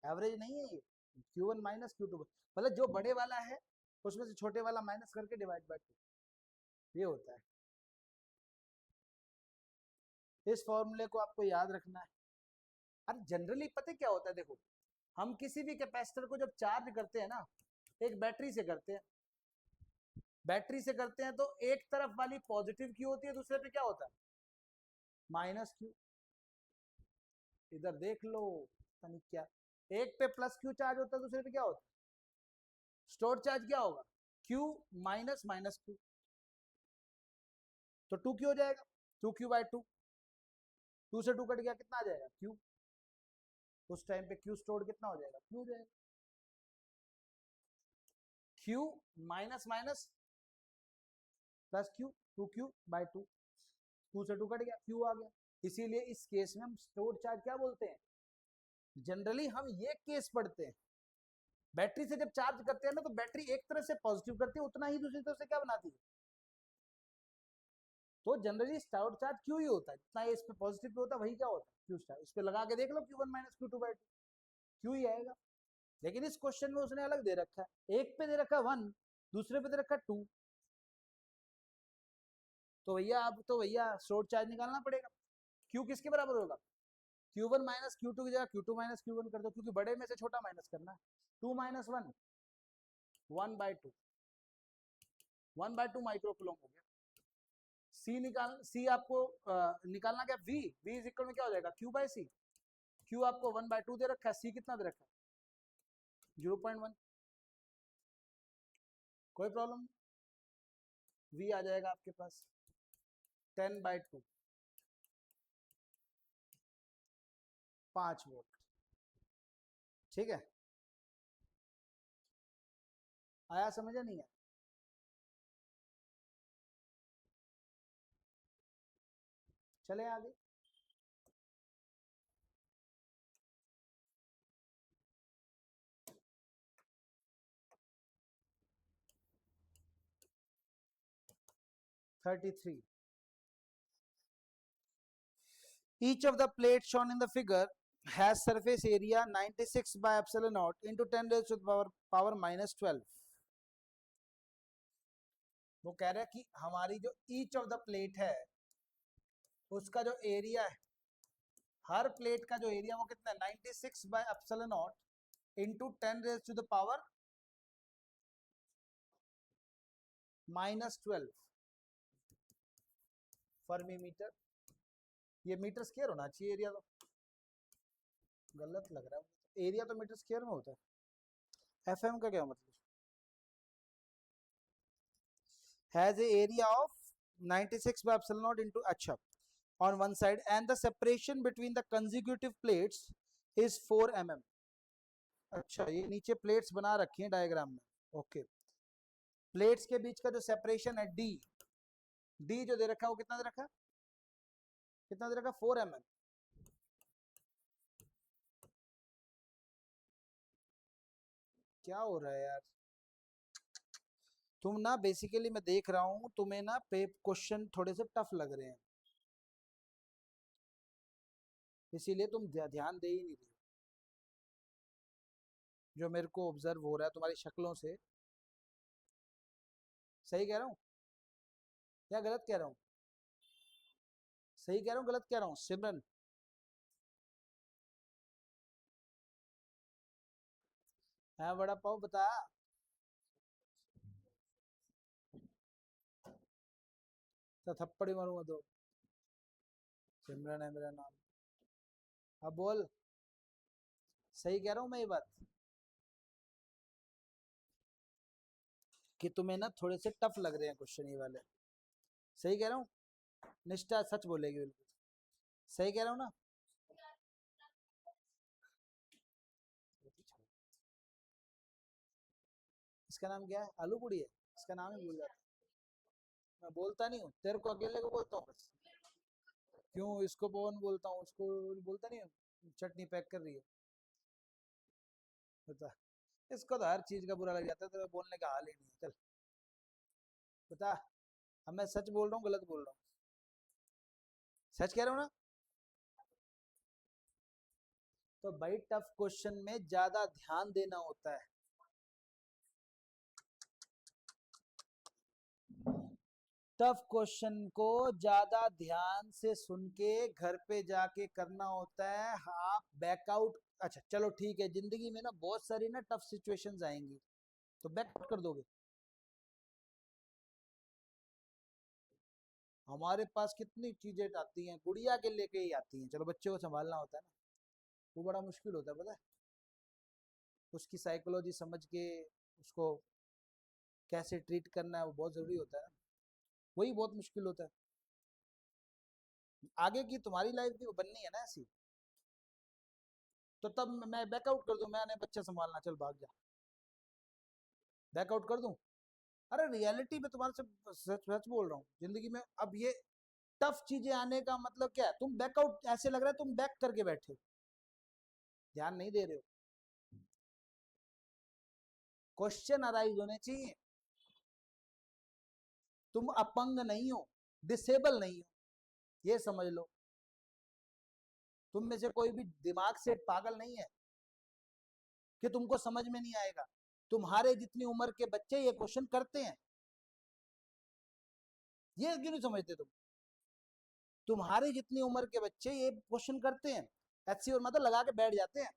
Speaker 1: Average नहीं है ये, Q1 माइनस Q2, मतलब जो बड़े वाला है उसमें से छोटे वाला माइनस करके डिवाइड बाय 2, ये होता है। इस फॉर्मूले को आपको याद रखना है। अरे जनरली पता क्या होता है, देखो हम किसी भी कैपेसिटर को जब चार्ज करते हैं ना, एक बैटरी से करते हैं, बैटरी से करते हैं तो एक तरफ वाली पॉजिटिव क्यू होती है, दूसरे पे क्या होता है? Minus Q. इधर देख लो, नहीं क्या, एक पे प्लस क्यू चार्ज होता है, दूसरे पे क्या होता है? स्टोर चार्ज क्या होगा? क्यू माइनस माइनस क्यू, तो 2 क्यू हो जाएगा, 2 क्यू बाई 2, 2 से 2 कट गया, कितना आ जाएगा? क्यू। उस टाइम पे क्यू स्टोर्ड कितना हो जाएगा? क्यू हो जाएगा। Q minus minus plus Q, 2 Q by 2, 2 से 2 कट गया, क्यू आ गया। इसीलिए इस केस में हम स्टोर्ड चार्ज क्या बोलते हैं? जनरली हम ये केस पढ़ते हैं, बैटरी से जब चार्ज करते हैं ना, तो बैटरी एक तरफ से पॉजिटिव करती है, उतना ही दूसरी तरफ से क्या बनाती है? तो जनरली स्टोर्ड चार्ज क्यू ही होता है, जितना इस पे पॉजिटिव पे होता है वही क्या होता है? Q star. इस पे लगा के देख लो Q1 minus Q2 by 2, Q ही आएगा। लेकिन इस क्वेश्चन में उसने अलग दे रखा है, एक पे दे रखा है 1, दूसरे पे दे रखा है 2, तो भैया अब तो भैया स्टोर्ड चार्ज निकालना पड़ेगा। क्यू किसके बराबर होगा? Q1 माइनस Q2 की जगह Q2 माइनस Q1 कर दो, क्योंकि बड़े में से छोटा माइनस करना है। 2 माइनस 1, 1 बाई 2, 1 बाई 2 माइक्रोकूलम हो गया। C निकाल, C आपको निकालना क्या? V, V इज इक्वल में क्या हो जाएगा? Q by C। Q आपको 1 बाई 2 दे रखा है, C कितना दे रखा है? 0.1। कोई प्रॉब्लम? V आ जाएगा आपके पास 10 बाई 2, 5 वोल्ट, ठीक है। आया समझ नहीं है? चले आगे। (33) Each of the plates shown in the figure has surface area 96 by epsilon naught into 10 raised to the power minus 12। वो कह रहा है कि हमारी जो ईच ऑफ द प्लेट है उसका जो एरिया है हर प्लेट का जो एरिया वो कितना है 96 by epsilon not into 10 raise to the power -12 fermi metre. ये मीटर स्क्वायर होना चाहिए एरिया, तो गलत लग रहा है, एरिया तो मीटर स्क्वायर में होता है। एफएम का क्या मतलब? Has a area of 96 by epsilon naught into अच्छा on one side and the separation between the consecutive plates is 4 mm। अच्छा, ये नीचे प्लेट्स बना रखी हैं डायग्राम में, ओके। प्लेट्स के बीच का जो सेपरेशन है डी, डी जो दे रखा है वो कितना दे रखा है, कितना दे रखा है 4 mm। क्या हो रहा है यार, तुम ना बेसिकली मैं देख रहा हूं तुम्हें ना पे क्वेश्चन थोड़े से टफ लग रहे हैं, इसीलिए तुम ध्यान दे ही नहीं रहे। जो मेरे को ऑब्जर्व हो रहा है तुम्हारी शक्लों से, सही कह रहा हूँ या गलत कह रहा हूँ? सही कह रहा हूँ गलत कह रहा हूँ सिमरन? हाँ बड़ा पाव बता। तो थप्पड़ ही मारूंगा तो। सिमरन है मेरा नाम। अब बोल, सही कह रहा हूँ मैं ये बात कि तुम्हें ना थोड़े से टफ लग रहे हैं क्वेश्चन ये वाले? सही कह रहा हूँ? निष्ठा सच बोलेगी बिल्कुल, सही कह रहा हूँ ना? इसका नाम क्या है? आलू पूड़ी है, इसका नाम ही भूल जाता। मैं बोलता नहीं हूँ, तेरे को अकेले को बोलता हूँ बस। क्यों इसको पवन बोलता हूँ, उसको बोलता नहीं हूँ? चटनी पैक कर रही है, बता। इसको तो हर चीज का बुरा लग जाता है, तो बोलने का हाल ही नहीं है। चल बता, अब मैं सच बोल रहा हूँ गलत बोल रहा हूँ? सच कह रहा हूँ ना? तो भाई टफ क्वेश्चन में ज्यादा ध्यान देना होता है। टफ क्वेश्चन को ज्यादा ध्यान से सुन के घर पे जाके करना होता है। आप बैकआउट, अच्छा चलो ठीक है, जिंदगी में ना बहुत सारी ना टफ सिचुएशंस आएंगी, तो बैकआउट कर दोगे? हमारे पास कितनी चीजें आती हैं, गुड़िया के लेके ही आती हैं, चलो बच्चे को संभालना होता है ना, वो बड़ा मुश्किल होता है पता है। उसकी साइकोलॉजी समझ के उसको कैसे ट्रीट करना है वो बहुत जरूरी होता है ना, वही बहुत मुश्किल होता है। आगे की तुम्हारी लाइफ भी बननी है ना ऐसी, तो तब मैं बैकआउट कर दूं, मैंने बच्चा संभालना, चल भाग जा, बैकआउट कर दूं? अरे रियलिटी में तुम्हारे से सच सच बोल रहा हूँ, जिंदगी में अब ये टफ चीजें आने का मतलब क्या है? तुम बैकआउट, ऐसे लग रहा है तुम बैक करके बैठे हो, ध्यान नहीं दे रहे हो। क्वेश्चन अराइज होने चाहिए। तुम अपंग नहीं हो, डिसेबल नहीं हो, ये समझ लो। तुम में से कोई भी दिमाग से पागल नहीं है कि तुमको समझ में नहीं आएगा। तुम्हारे जितनी उम्र के बच्चे ये क्वेश्चन करते हैं, ये क्यों नहीं समझते तुम? तुम्हारे जितनी उम्र के बच्चे ये क्वेश्चन करते हैं, एचसी और मतलब लगा के बैठ जाते हैं,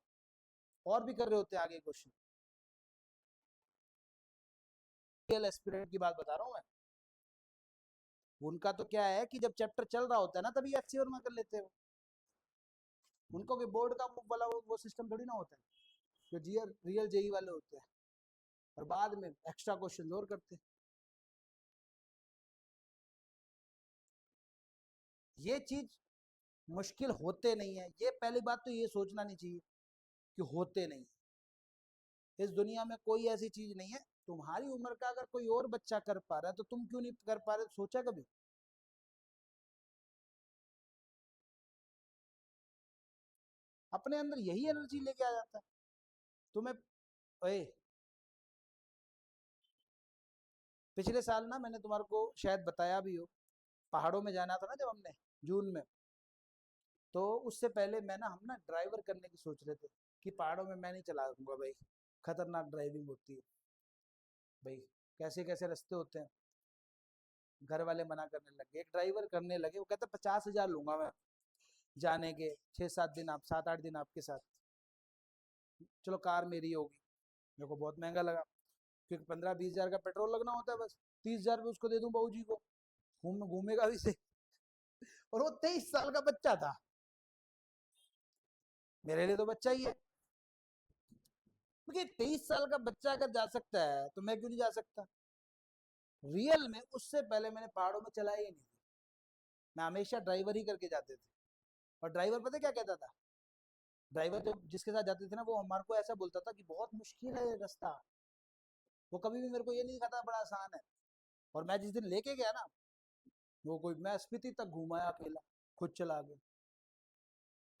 Speaker 1: और भी कर रहे होते हैं आगे क्वेश्चन। रियल एस्पिरेंट की बात बता रहा हूँ मैं। उनका तो क्या है कि जब चैप्टर चल रहा होता है ना तभी एचसी और में कर लेते हो। उनको भी बोर्ड का वाला वो सिस्टम थोड़ी ना होता है, जो रियल जेई वाले होते हैं, और बाद में एक्स्ट्रा क्वेश्चन और करते हैं। ये चीज मुश्किल होते नहीं है, ये पहली बात तो ये सोचना नहीं चाहिए कि होते नहीं है। इस दुनिया में कोई ऐसी चीज नहीं है, तुम्हारी उम्र का अगर कोई और बच्चा कर पा रहा है तो तुम क्यों नहीं कर पा रहे? सोचा कभी? अपने अंदर यही एनर्जी लेके आ जाता है तुम्हें। ओए, पिछले साल ना मैंने तुम्हारे को शायद बताया भी हो, पहाड़ों में जाना था ना जब हमने जून में, तो उससे पहले मैं ना हम ना ड्राइवर करने की सोच रहे थे कि पहाड़ों में मैं नहीं चला दूंगा भाई, खतरनाक ड्राइविंग होती है भाई, कैसे कैसे रास्ते होते हैं। घर वाले मना करने लगे, एक ड्राइवर करने लगे, वो कहता 50,000 लूंगा मैं। जाने के 6-7 दिन, आप 7-8 दिन आपके साथ, चलो कार मेरी होगी, मेरे को बहुत महंगा लगा क्योंकि 15-20 हज़ार का पेट्रोल लगना होता है, बस 30 हज़ार रुपये उसको दे दूं बहू जी को, घूमेगा भी से। और वो 23 साल का बच्चा था, मेरे लिए तो बच्चा ही है, क्योंकि 23 साल का बच्चा अगर जा सकता है तो मैं क्यों नहीं जा सकता। रियल में उससे पहले मैंने पहाड़ों में चलाई ही नहीं थी, मैं हमेशा ड्राइवर ही करके जाते थे। और ड्राइवर पता क्या कहता था, ड्राइवर जो जिसके साथ जाते थे ना, वो हमारे को ऐसा बोलता था कि बहुत मुश्किल है ये रास्ता, वो कभी भी मेरे को ये नहीं दिखाता बड़ा आसान है। और मैं जिस दिन लेके गया ना, वो कोई, मैं स्पीति तक घुमाया अकेला, खुद चला गया,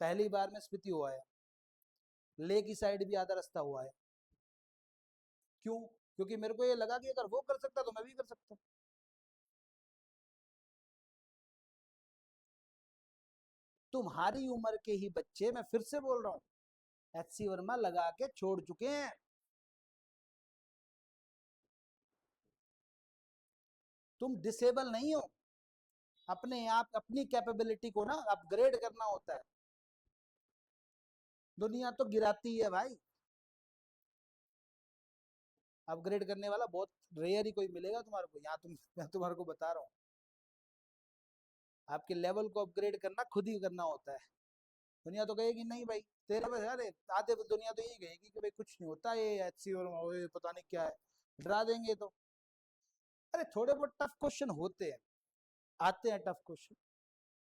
Speaker 1: पहली बार मैं स्पीति हुआ है, ले की साइड भी आधा रास्ता हुआ है। क्यों? क्योंकि मेरे को ये लगा कि अगर वो कर सकता तो मैं भी कर सकता। तुम्हारी उम्र के ही बच्चे, मैं फिर से बोल रहा हूँ, एचसी वर्मा लगा के छोड़ चुके हैं। तुम डिसेबल नहीं हो, अपने आप अपनी कैपेबिलिटी को ना अपग्रेड करना होता है। दुनिया तो गिराती है भाई, अपग्रेड करने वाला बहुत रेयर ही कोई मिलेगा तुम्हारे को, यहाँ मैं तुम्हारे को बता रहा हूँ, आपके लेवल को अपग्रेड करना खुद ही करना होता है। दुनिया तो कहेगी नहीं भाई तेरे में, अरे आधे दुनिया तो यही कहेगी कि भाई कुछ नहीं होता, ये एचसी और पता नहीं क्या है, डरा देंगे तो। अरे थोड़े बहुत टफ क्वेश्चन होते हैं, आते हैं टफ क्वेश्चन,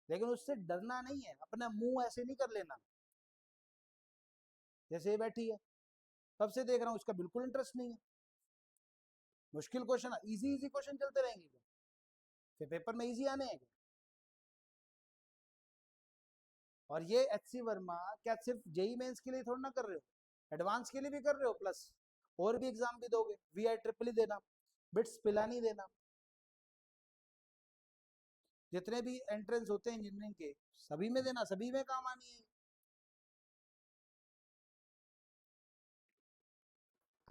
Speaker 1: लेकिन उससे डरना नहीं है, अपना मुंह ऐसे नहीं कर लेना। जैसे ये बैठी है, तब से देख रहा हूँ इसका बिल्कुल इंटरेस्ट नहीं है, मुश्किल क्वेश्चन, इजी इजी क्वेश्चन चलते रहेंगे क्या? फिर पेपर में इजी आने हैं क्या? और ये एचसी वर्मा क्या सिर्फ जेई मेंस के लिए थोड़ा ना कर रहे हो, एडवांस के लिए भी कर रहे हो, प्लस और भी एग्जाम भी दोगे, वीआई ट्रिपल ही देना, बिट्स पिलानी देना, जितने भी एंट्रेंस होते हैं इंजीनियरिंग के सभी में देना, सभी में काम आनी है।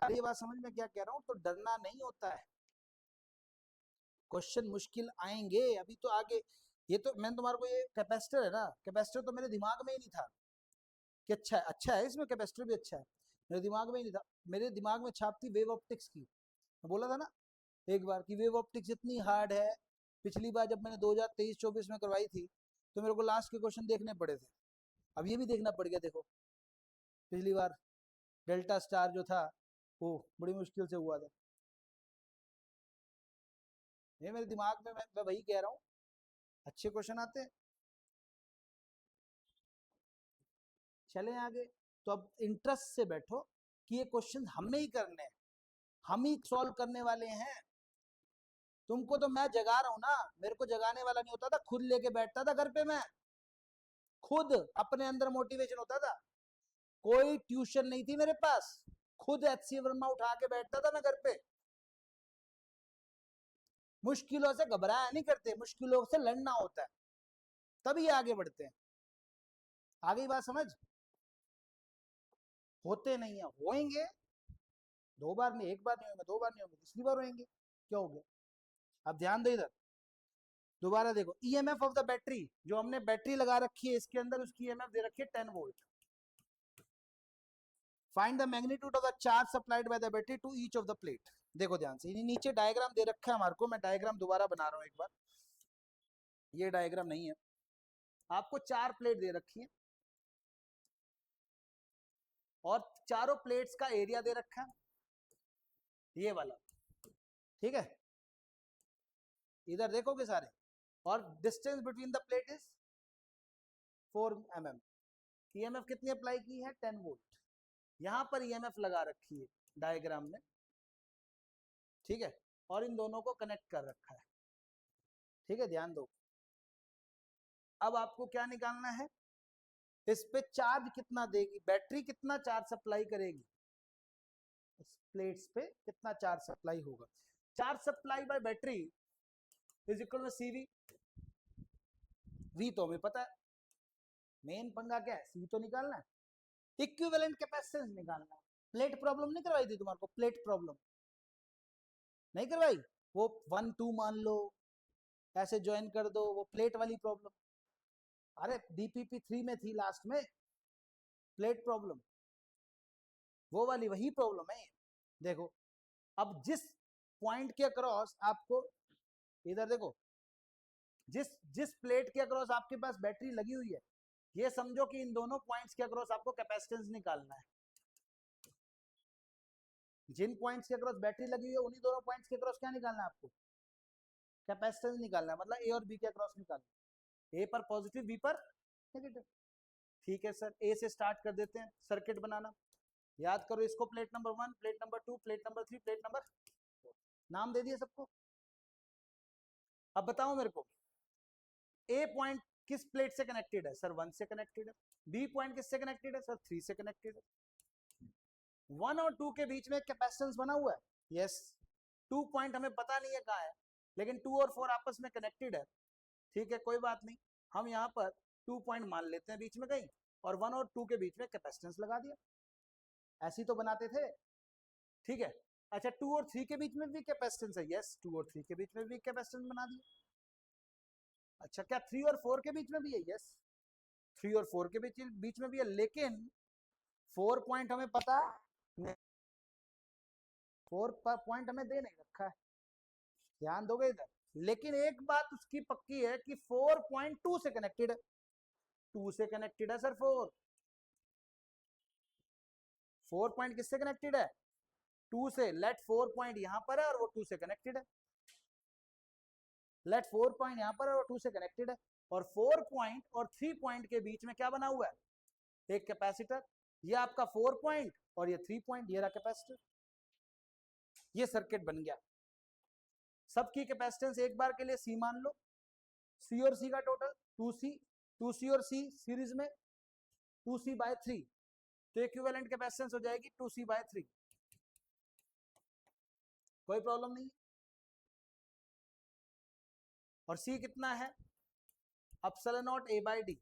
Speaker 1: अरे ये बात समझ में क्या कह रहा हूँ, तो डरना नहीं होता है, क्वेश्चन मुश्किल आएंगे, अभी तो आगे। ये तो मैंने तुम्हारे को, ये कैपेसिटर है ना, कैपेसिटर तो मेरे दिमाग में ही नहीं था कि अच्छा है, अच्छा है इसमें कैपेसिटर भी अच्छा है, मेरे दिमाग में ही नहीं था। मेरे दिमाग में छाप थी वेव ऑप्टिक्स की, मैं बोला था ना एक बार कि वेव ऑप्टिक्स इतनी हार्ड है, पिछली बार जब मैंने 2023-24 में करवाई थी तो मेरे को लास्ट के क्वेश्चन देखने पड़े थे, अब ये भी देखना पड़ गया। देखो पिछली बार डेल्टा स्टार जो था वो बड़ी मुश्किल से हुआ था, ये मेरे दिमाग में, मैं वही कह रहा हूँ, अच्छे क्वेश्चन आते हैं। चले आगे, तो अब इंटरेस्ट से बैठो कि ये क्वेश्चन हमें ही करने हैं, हम ही सॉल्व करने वाले हैं। तुमको तो मैं जगा रहा हूं ना, मेरे को जगाने वाला नहीं होता था, खुद लेके बैठता था घर पे मैं, खुद अपने अंदर मोटिवेशन होता था, कोई ट्यूशन नहीं थी मेरे पास, खुद एचसी वर्मा उठा के बैठता था मैं घर पे। मुश्किलों से घबराया नहीं करते, मुश्किलों से लड़ना होता है, तभी आगे बढ़ते हैं। आगे बात समझ, होते नहीं है, होएंगे, 2 बार नहीं, एक बार नहीं होंगे, 2 बार नहीं होंगे, तीसरी बार होंगे, क्या हो गया। अब ध्यान दो इधर, दोबारा देखो, ईएमएफ ऑफ द बैटरी, जो हमने बैटरी लगा रखी है इसके अंदर, उसकी ईएमएफ दे रखी है 10 volt. Find the magnitude of the charge supplied by the battery to each of the plate. देखो ध्यान से, नीचे डायग्राम दे रखा है हमारे को, मैं डायग्राम दोबारा बना रहा हूँ एक बार, ये डायग्राम नहीं है, आपको 4 प्लेट दे रखी है और चारों प्लेट्स का एरिया दे रखा है, ये वाला, ठीक है, इधर देखोगे सारे, और distance between the plate is 4 mm। EMF कितनी अप्लाई की है, 10 वोल्ट, यहां पर ईएमएफ लगा रखी है डायग्राम में, ठीक है, और इन दोनों को कनेक्ट कर रखा है, ठीक है, ध्यान दो। अब आपको क्या निकालना है, इस पे चार्ज कितना देगी बैटरी, कितना चार्ज सप्लाई करेगी, इस प्लेट्स पे कितना चार्ज सप्लाई होगा। Charge supply by battery is equal to CV, V तो हमें पता है, मेन पंगा क्या है, सी तो निकालना है, इक्विवेलेंट कैपेसिटेंस निकालना है। प्लेट प्रॉब्लम नहीं करवाई थी तुम्हारे को, प्लेट प्रॉब्लम नहीं करवाई, वो 1 2 मान लो, ऐसे ज्वाइन कर दो, वो प्लेट वाली प्रॉब्लम, अरे DPP 3 में थी लास्ट में प्लेट प्रॉब्लम, वो वाली वही प्रॉब्लम है। देखो अब जिस पॉइंट के अक्रॉस आपको, इधर देखो, जिस जिस प्लेट के अक्रॉस आपके पास बैटरी लगी हुई है, ये समझो कि इन दोनों पॉइंट्स के अक्रॉस आपको कैपेसिटेंस निकालना है। जिन पॉइंट्स के अक्रॉस बैटरी लगी हुई है उन्हीं दोनों पॉइंट्स के अक्रॉस क्या निकालना है आपको, कैपेसिटेंस निकालना है, मतलब ए और बी के अक्रॉस निकालना है, ए पर पॉजिटिव बी पर नेगेटिव। ठीक है सर, ए से स्टार्ट कर देते हैं सर्किट बनाना। याद करो इसको plate number 1, plate number 2, plate number 3, plate number 4, नाम दे दिए सबको। अब बताओ मेरे को ए पॉइंट किस प्लेट से कनेक्टेड है, सर 1 से कनेक्टेड है। बी पॉइंट किससे कनेक्टेड है, सर 3 से कनेक्टेड है। 1 और 2 के बीच में कैपेसिटेंस बना हुआ है, यस। 2 पॉइंट हमें पता नहीं है कहाँ है, लेकिन 2 और 4 आपस में कनेक्टेड है। ठीक है, कोई बात नहीं, हम यहाँ पर 2 पॉइंट मान लेते हैं बीच में कहीं, और 1 और 2 के बीच में कैपेसिटेंस लगा दिया। ऐसी तो बनाते थे, ठीक है। अच्छा 2 और 3 के बीच में भी कैपेसिटेंस है, यस, 2 और 3 के बीच में भी कैपेसिटेंस बना दिया। अच्छा क्या 3 और 4 के बीच में भी है, यस, 3 और 4 के बीच में भी है, लेकिन 4 पॉइंट हमें पता, 4 पॉइंट हमें दे नहीं रखा है, ध्यान दोगे इधर। लेकिन एक बात उसकी पक्की है कि 4 पॉइंट 2 से कनेक्टेड है, 2 से कनेक्टेड है सर 4 पॉइंट किससे कनेक्टेड है, 2 से। लेट 4 पॉइंट यहां पर है और वो 2 से कनेक्टेड है, लेट 4 पॉइंट यहां पर है और 2 से कनेक्टेड है, और 4 पॉइंट और 3 पॉइंट के बीच में क्या बना हुआ है, एक कैपेसिटर। ये आपका 4 पॉइंट और ये 3 पॉइंट, ये रहा कैपेसिटर। ये सर्किट बन गया। सबकी कैपेसिटेंस एक बार के लिए सी मान लो, सी और सी का टोटल 2C, 2C और सी सीरीज में 2C/3, तो इक्विवेलेंट कैपेसिटेंस हो जाएगी 2C/3। कोई प्रॉब्लम नहीं। और C कितना है, एप्सिलॉन नॉट A/D,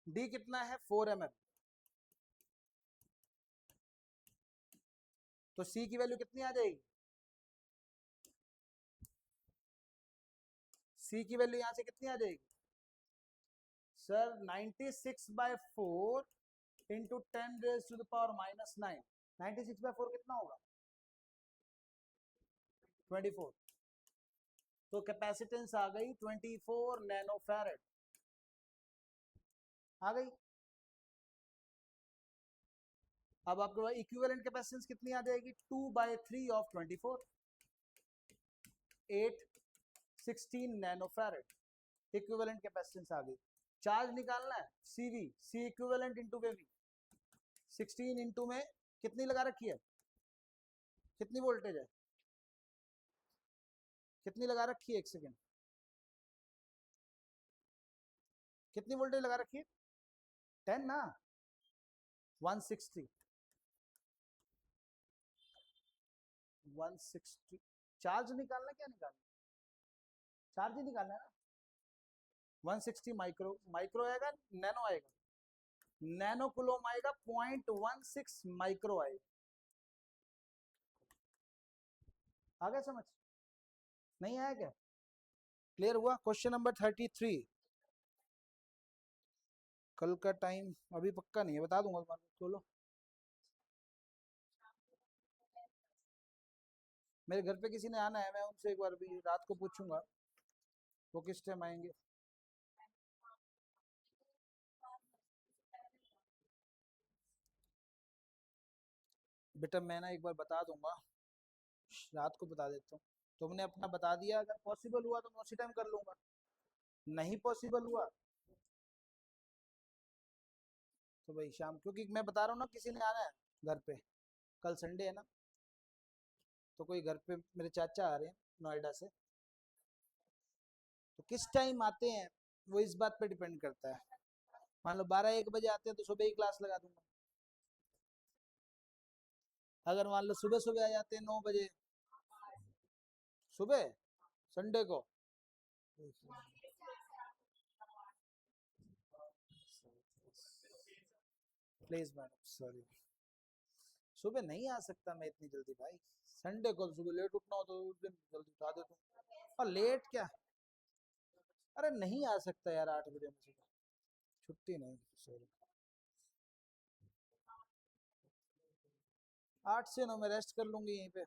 Speaker 1: D कितना है 4 mm, तो C की वैल्यू कितनी आ जाएगी, C की वैल्यू यहां से कितनी आ जाएगी सर, 96/4 इंटू 10⁻⁻⁹। 96/4 कितना होगा, 24। तो कैपेसिटेंस आ गई 24 नैनोफैरेड, आ गई। अब आपके पास इक्विवेलेंट कैपेसिटेंस कितनी आ जाएगी, 2/3 ऑफ 24, 816 नैनोफैरेड इक्विवेलेंट कैपेसिटेंस आ गई। चार्ज निकालना है CV, C equivalent into VV, 16 into में कितनी लगा रखी है, कितनी वोल्टेज है, कितनी लगा रखी है, एक सेकेंड, कितनी वोल्टेज लगा रखी है, 10 ना, 160, 160। चार्ज निकालना, क्या निकालना, चार्ज ही निकालना है ना। 160 माइक्रो, माइक्रो आएगा नैनो आएगा, नैनो कुलोम आएगा 0.16 माइक्रो आएगा। आ गया समझ, नहीं आया क्या, क्लियर हुआ। क्वेश्चन नंबर 33, कल का टाइम अभी पक्का नहीं है, बता दूंगा तुम्हारे, चलो। मेरे घर पे किसी ने आना है, मैं उनसे एक बार भी रात को पूछूंगा वो किस टाइम आएंगे। बेटा मैं ना एक बार बता दूंगा, रात को बता देता हूँ। तुमने अपना बता दिया, अगर पॉसिबल हुआ तो मैं उसी टाइम कर लूंगा, नहीं पॉसिबल हुआ तो भाई शाम, क्योंकि मैं बता रहा हूँ ना किसी ने आना है घर पे, कल संडे है ना, तो कोई घर पे मेरे चाचा आ रहे हैं नोएडा से, तो किस टाइम आते हैं वो इस बात पे डिपेंड करता है। मान लो 12-1 बजे आते हैं तो सुबह ही क्लास लगा दूंगा, अगर मान लो सुबह सुबह आ जाते हैं 9 बजे, सुबह संडे को, प्लीज मैडम सॉरी, सुबह नहीं आ सकता मैं इतनी जल्दी भाई, संडे को सुबह लेट उठना हो तो उस दिन जल्दी उठा देता हूँ। और लेट क्या, अरे नहीं आ सकता यार 8 बजे में सुबह, छुट्टी नहीं सॉरी। 8 से 9 में रेस्ट कर लूंगी यहीं पे।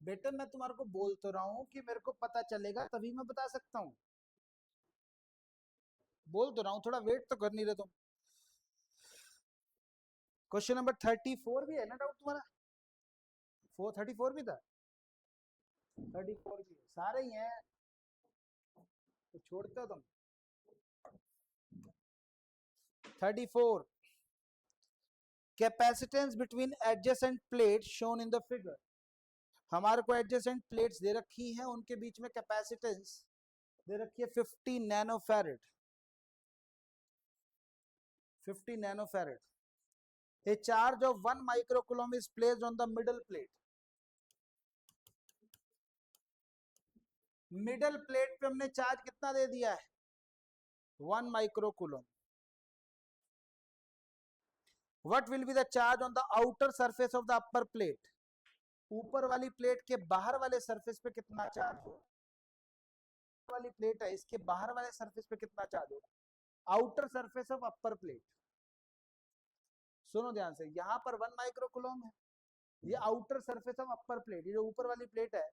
Speaker 1: बेटा मैं तुम्हारे को बोल तो रहा हूँ कि मेरे को पता चलेगा तभी मैं बता सकता हूँ, बोल तो रहा हूँ, थोड़ा वेट तो कर नहीं रहे तुम। क्वेश्चन नंबर 34 भी है ना डाउट तुम्हारा? 34 भी था, 34 भी है, सारे ही हैं तो छोड़ते हो तुम। 34, capacitance between adjacent plates shown in the figure. हमारे को एडजेसेंट प्लेट्स दे रखी हैं, उनके बीच में कैपेसिटेंस दे रखी है 50 नैनोफैरेड, 50 नैनोफैरेड। A charge of 1 microcoulomb is placed on the middle plate. Middle plate पे हमने चार्ज कितना दे दिया है? 1 microcoulomb. What will be the charge on the outer surface of the upper plate? ऊपर वाली प्लेट के बाहर वाले सरफेस पे कितना चार्ज होगा? वाली प्लेट है, इसके बाहर वाले सरफेस पे कितना चार्ज होगा? Outer surface of upper plate. सुनो ध्यान से, यहां पर 1 माइक्रोकूलम है, ये outer surface of upper plate, ये जो ऊपर वाली प्लेट है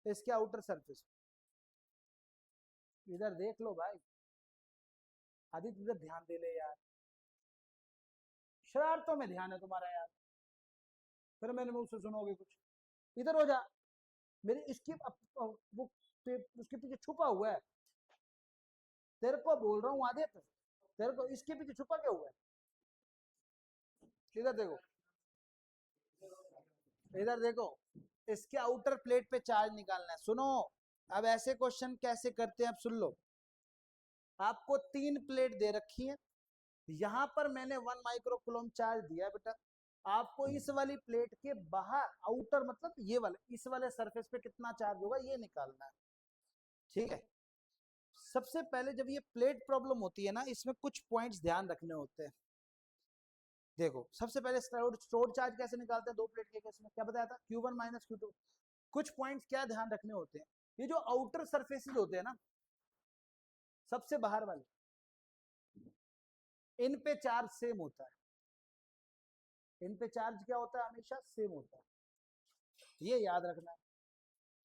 Speaker 1: इसके आउटर सरफेस। इधर देख लो भाई, आदित्य इधर ध्यान दे ले यार, शरारतों में ध्यान है तुम्हारा यार, फिर मेरे मुंह से सुनोगे कुछ। इधर हो जा, मेरे इसकी वो उसके पीछे छुपा हुआ है, तेरे को बोल रहा हूँ आदित्य, तेरे को इसके पीछे छुपा क्या हुआ है? इधर देखो, इधर देखो, इसके आउटर प्लेट पे चार्ज निकालना है। सुनो, अब ऐसे क्वेश्चन कैसे करते हैं अब सुन लो। आपको 3 प्लेट दे रखी है, यहां पर मैंने 1 माइक्रोकूलम चार्ज दिया बेटा, आपको इस वाली प्लेट के बाहर, आउटर मतलब ये वाले, इस वाले सरफेस पे कितना चार्ज होगा ये निकालना है, ठीक है। सबसे पहले जब ये प्लेट प्रॉब्लम होती है ना, इसमें कुछ पॉइंट्स ध्यान रखने होते हैं। देखो सबसे पहले स्टोर्ड चार्ज कैसे निकालते हैं दो प्लेट के केस में, क्या बताया था, Q1 माइनस Q2। कुछ पॉइंट्स क्या ध्यान रखने होते हैं, ये जो आउटर सरफेसेस होते हैं ना, सबसे बाहर वाले, इन पे चार्ज सेम होता है, इन पे चार्ज क्या होता है, हमेशा सेम होता है, ये याद रखना है।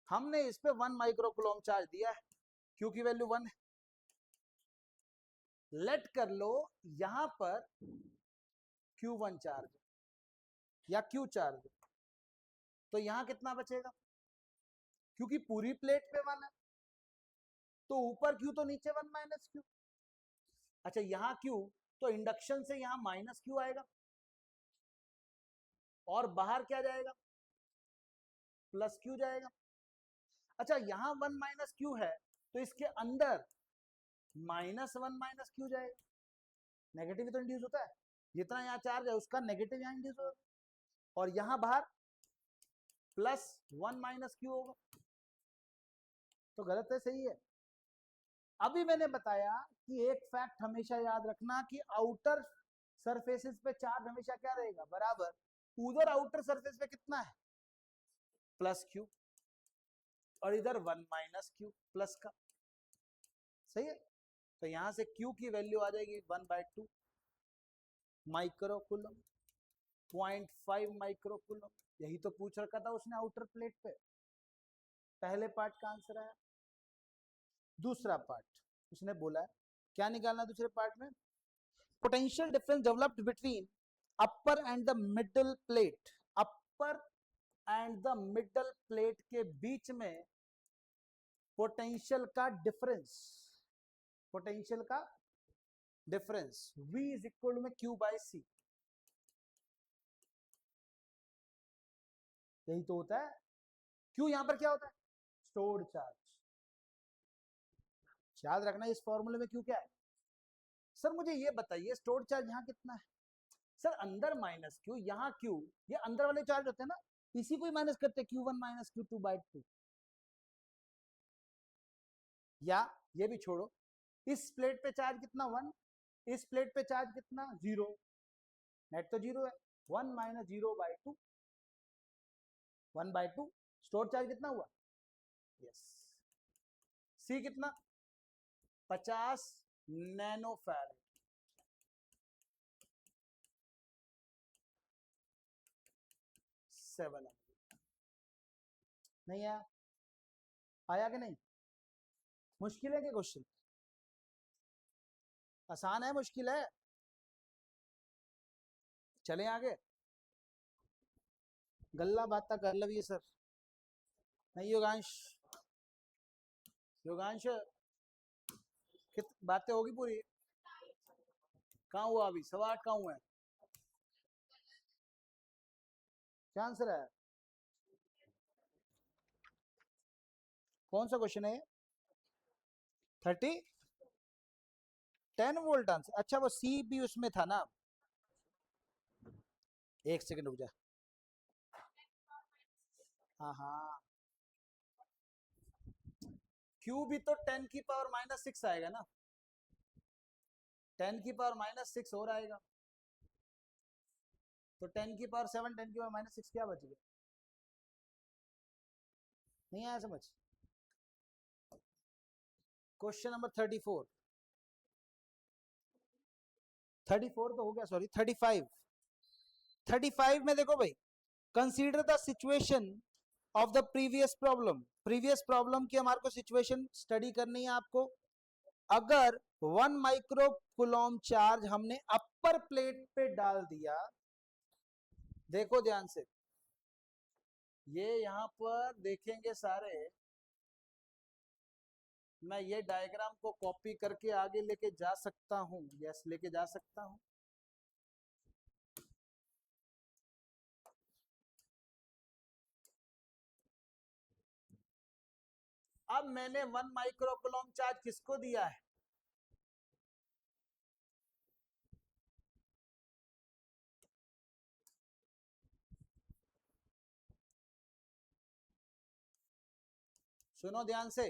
Speaker 1: हमने इस पे 1 माइक्रोकूलम चार्ज दिया है, Q की वैल्यू 1 है। लेट कर लो यहां पर Q1 चार्ज या Q चार्ज, तो यहां कितना बचेगा, क्योंकि पूरी प्लेट पे 1 है तो ऊपर Q तो नीचे 1 माइनस Q। अच्छा यहां Q, तो इंडक्शन से यहां माइनस Q आएगा, और बाहर क्या जाएगा, प्लस Q जाएगा। अच्छा यहां 1 माइनस Q है तो इसके अंदर -1 माइनस Q जाएगा, नेगेटिव तो इंड्यूस होता है, जितना यहाँ चार्ज है उसका नेगेटिव यहाँ इंड्यूस होगा, और यहां बाहर +1 माइनस Q होगा। तो गलत है सही है? अभी मैंने बताया कि एक फैक्ट हमेशा याद रखना कि आउटर सरफेसेस पे चार्ज हमेशा क्या रहेगा, बराबर। उधर आउटर सरफेस पे कितना है, +Q, और इधर 1 माइनस Q प्लस का, सही है। तो यहां से Q की वैल्यू आ जाएगी 1/2 माइक्रोकूलम, 0.5 माइक्रोकूलम। यही तो पूछ रखा था उसने आउटर प्लेट पे, पहले पार्ट का आंसर आया। दूसरा पार्ट उसने बोला है क्या निकालना दूसरे पार्ट में, potential difference developed between upper and the middle plate. Upper and the middle plate के बीच में पोटेंशियल का डिफरेंस, पोटेंशियल का डिफरेंस V इज इक्वल में Q/C, यही तो होता है। Q यहां पर क्या होता है, स्टोर्ड चार्ज। याद रखना इस फॉर्मूले में क्यू क्या है। सर मुझे ये बताइए स्टोर्ड चार्ज यहाँ कितना है? सर अंदर माइनस क्यू, यहाँ क्यू, ये अंदर वाले चार्ज होते हैं ना, इसी को ही माइनस करते हैं Q1 माइनस Q2 बाई 2। या ये भी छोड़ो, इस प्लेट पे चार्ज कितना 1, इस प्लेट पे चार्ज कितना 0, नेट तो 0 है, 1 minus 0 by 2, 1 by 2। Store charge कितना हुआ? यस। सी कितना? 50 नैनो फैराड। नहीं आया? आया कि नहीं? मुश्किल है क्या क्वेश्चन? आसान है मुश्किल है? चले आगे। गल्ला बात कर लवी सर। नहीं योगांश, योगांश बातें होगी पूरी? कहाँ हुआ अभी? 8:15 कहाँ हुआ है? क्या आंसर है? कौन सा क्वेश्चन है? 30 10 वोल्ट आंसर। अच्छा वो सी भी उसमें था ना। एक सेकंड रुक जा। हाँ हाँ, क्यू भी तो 10 की पावर माइनस 6 आएगा ना, 10 की पावर माइनस 6 और आएगा, तो 10 की पावर 7, 10 की पावर माइनस 6 क्या बच गया? नहीं आया समझ? क्वेश्चन नंबर 34 तो हो गया, सॉरी 35 में देखो भाई, consider the situation of the previous problem की हमारे को सिचुएशन स्टडी करनी है आपको। अगर 1 माइक्रो कूलम चार्ज हमने अपर प्लेट पे डाल दिया, देखो ध्यान से, ये यहां पर देखेंगे सारे, मैं ये डायग्राम को कॉपी करके आगे लेके जा सकता हूं, यस लेके जा सकता हूं। अब मैंने 1 माइक्रो कूलम चार्ज किसको दिया है? सुनो ध्यान से,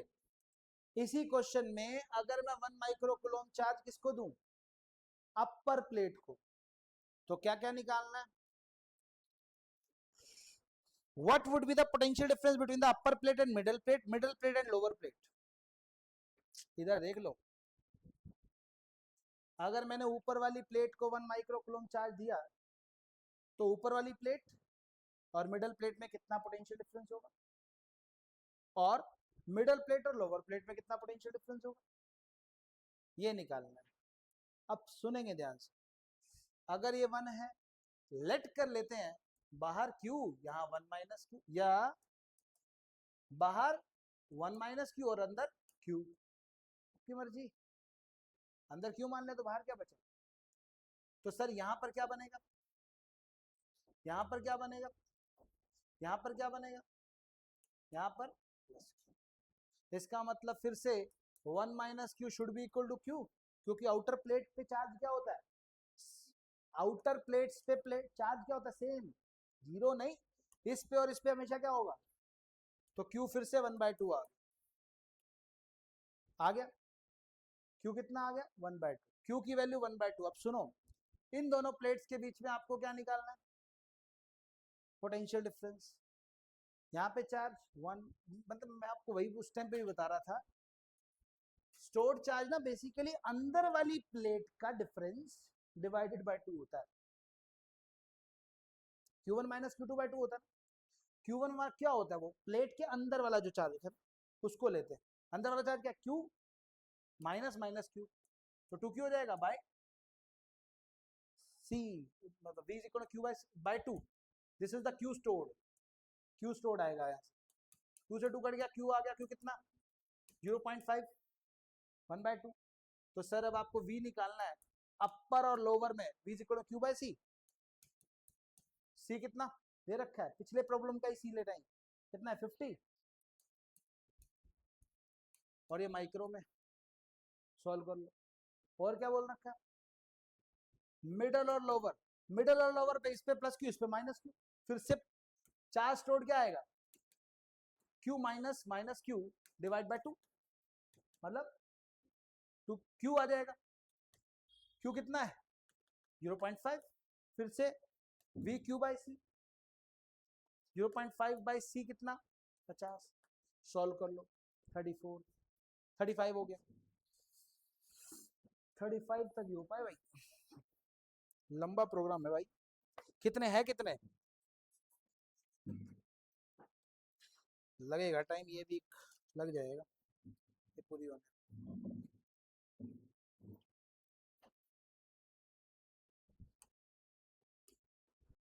Speaker 1: इसी क्वेश्चन में अगर मैं 1 माइक्रो कूलम चार्ज किसको दूं? अपर प्लेट को, तो क्या क्या निकालना है? What would be the potential difference between the upper plate and middle plate and lower plate? इधर देख लो, अगर मैंने ऊपर वाली प्लेट को 1 माइक्रो कूलम चार्ज दिया, तो ऊपर वाली प्लेट और मिडल प्लेट में कितना पोटेंशियल डिफरेंस होगा, और मिडल प्लेट और लोअर प्लेट में कितना पोटेंशियल डिफरेंस होगा, ये निकालना है। अब सुनेंगे ध्यान से, अगर ये 1 है, लेट कर लेते हैं बाहर Q, यहाँ 1 माइनस Q, या बाहर 1 माइनस Q और अंदर Q, की मर्जी, अंदर Q मान ले तो बाहर क्या बचा? तो सर यहाँ पर क्या बनेगा, यहाँ पर क्या बनेगा, यहाँ पर क्या बनेगा, यहाँ पर, इसका मतलब फिर से 1 माइनस Q should be equal to Q, क्योंकि आउटर प्लेट पे चार्ज क्या होता है, आउटर प्लेट्स पे प्लेट चार्ज क्या होता है, सेम, जीरो नहीं, इस पे और इस पे हमेशा क्या होगा, तो Q फिर से 1/2 आ गया, Q कितना आ गया 1/2, Q की वैल्यू 1/2। अब सुनो, इन दोनों प्लेट्स के बीच में आपको क्या निकालना है, पोटेंशियल डिफरेंस। यहाँ पे चार्ज 1, मतलब मैं आपको वही उस टाइम पे भी बता रहा था, स्टोर्ड चार्ज ना बेसिकली अंदर वाली प्लेट का डिफरेंस डिवाइडेड बाय 2 होता है, Q1 माइनस Q2/2 होता है। Q1 क्या होता है, वो प्लेट के अंदर वाला जो चार्ज है उसको लेते हैं, अंदर वाला चार्ज क्या, Q माइनस माइनस Q, तो 2Q हो जाएगा बाय C, मतलब V is equal to Q by 2, this is the Q stored आएगा, यहाँ से 2 से 2 कट गया, Q आ गया, Q कितना 0.5, 1/2। तो सर अब आपको V निकालना है, अपर और लोअर में V is equal to Q/C, C कितना दे रखा है, पिछले प्रॉब्लम का ही C लेना है, कितना है 50, और ये माइक्रो में, सॉल्व कर लो। और क्या बोल रखा है, मिडल और लोअर, मिडल और लोअर पे इस पे प्लस क्यू, इस पे माइनस क्यू, फिर से चार्ज स्टोर्ड क्या आएगा, Q minus minus Q divide by 2, मतलब 2 क्यू आ जाएगा। क्यू कितना है 0.5, फिर से V Q by C, 0.5 by C कितना 50, सॉल्व कर लो 34, 35 हो गया, 35 तक ही हो पाए भाई, लंबा प्रोग्राम है भाई। कितने हैं कितने, लगेगा टाइम, ये भी लग जाएगा ये पूरी होने।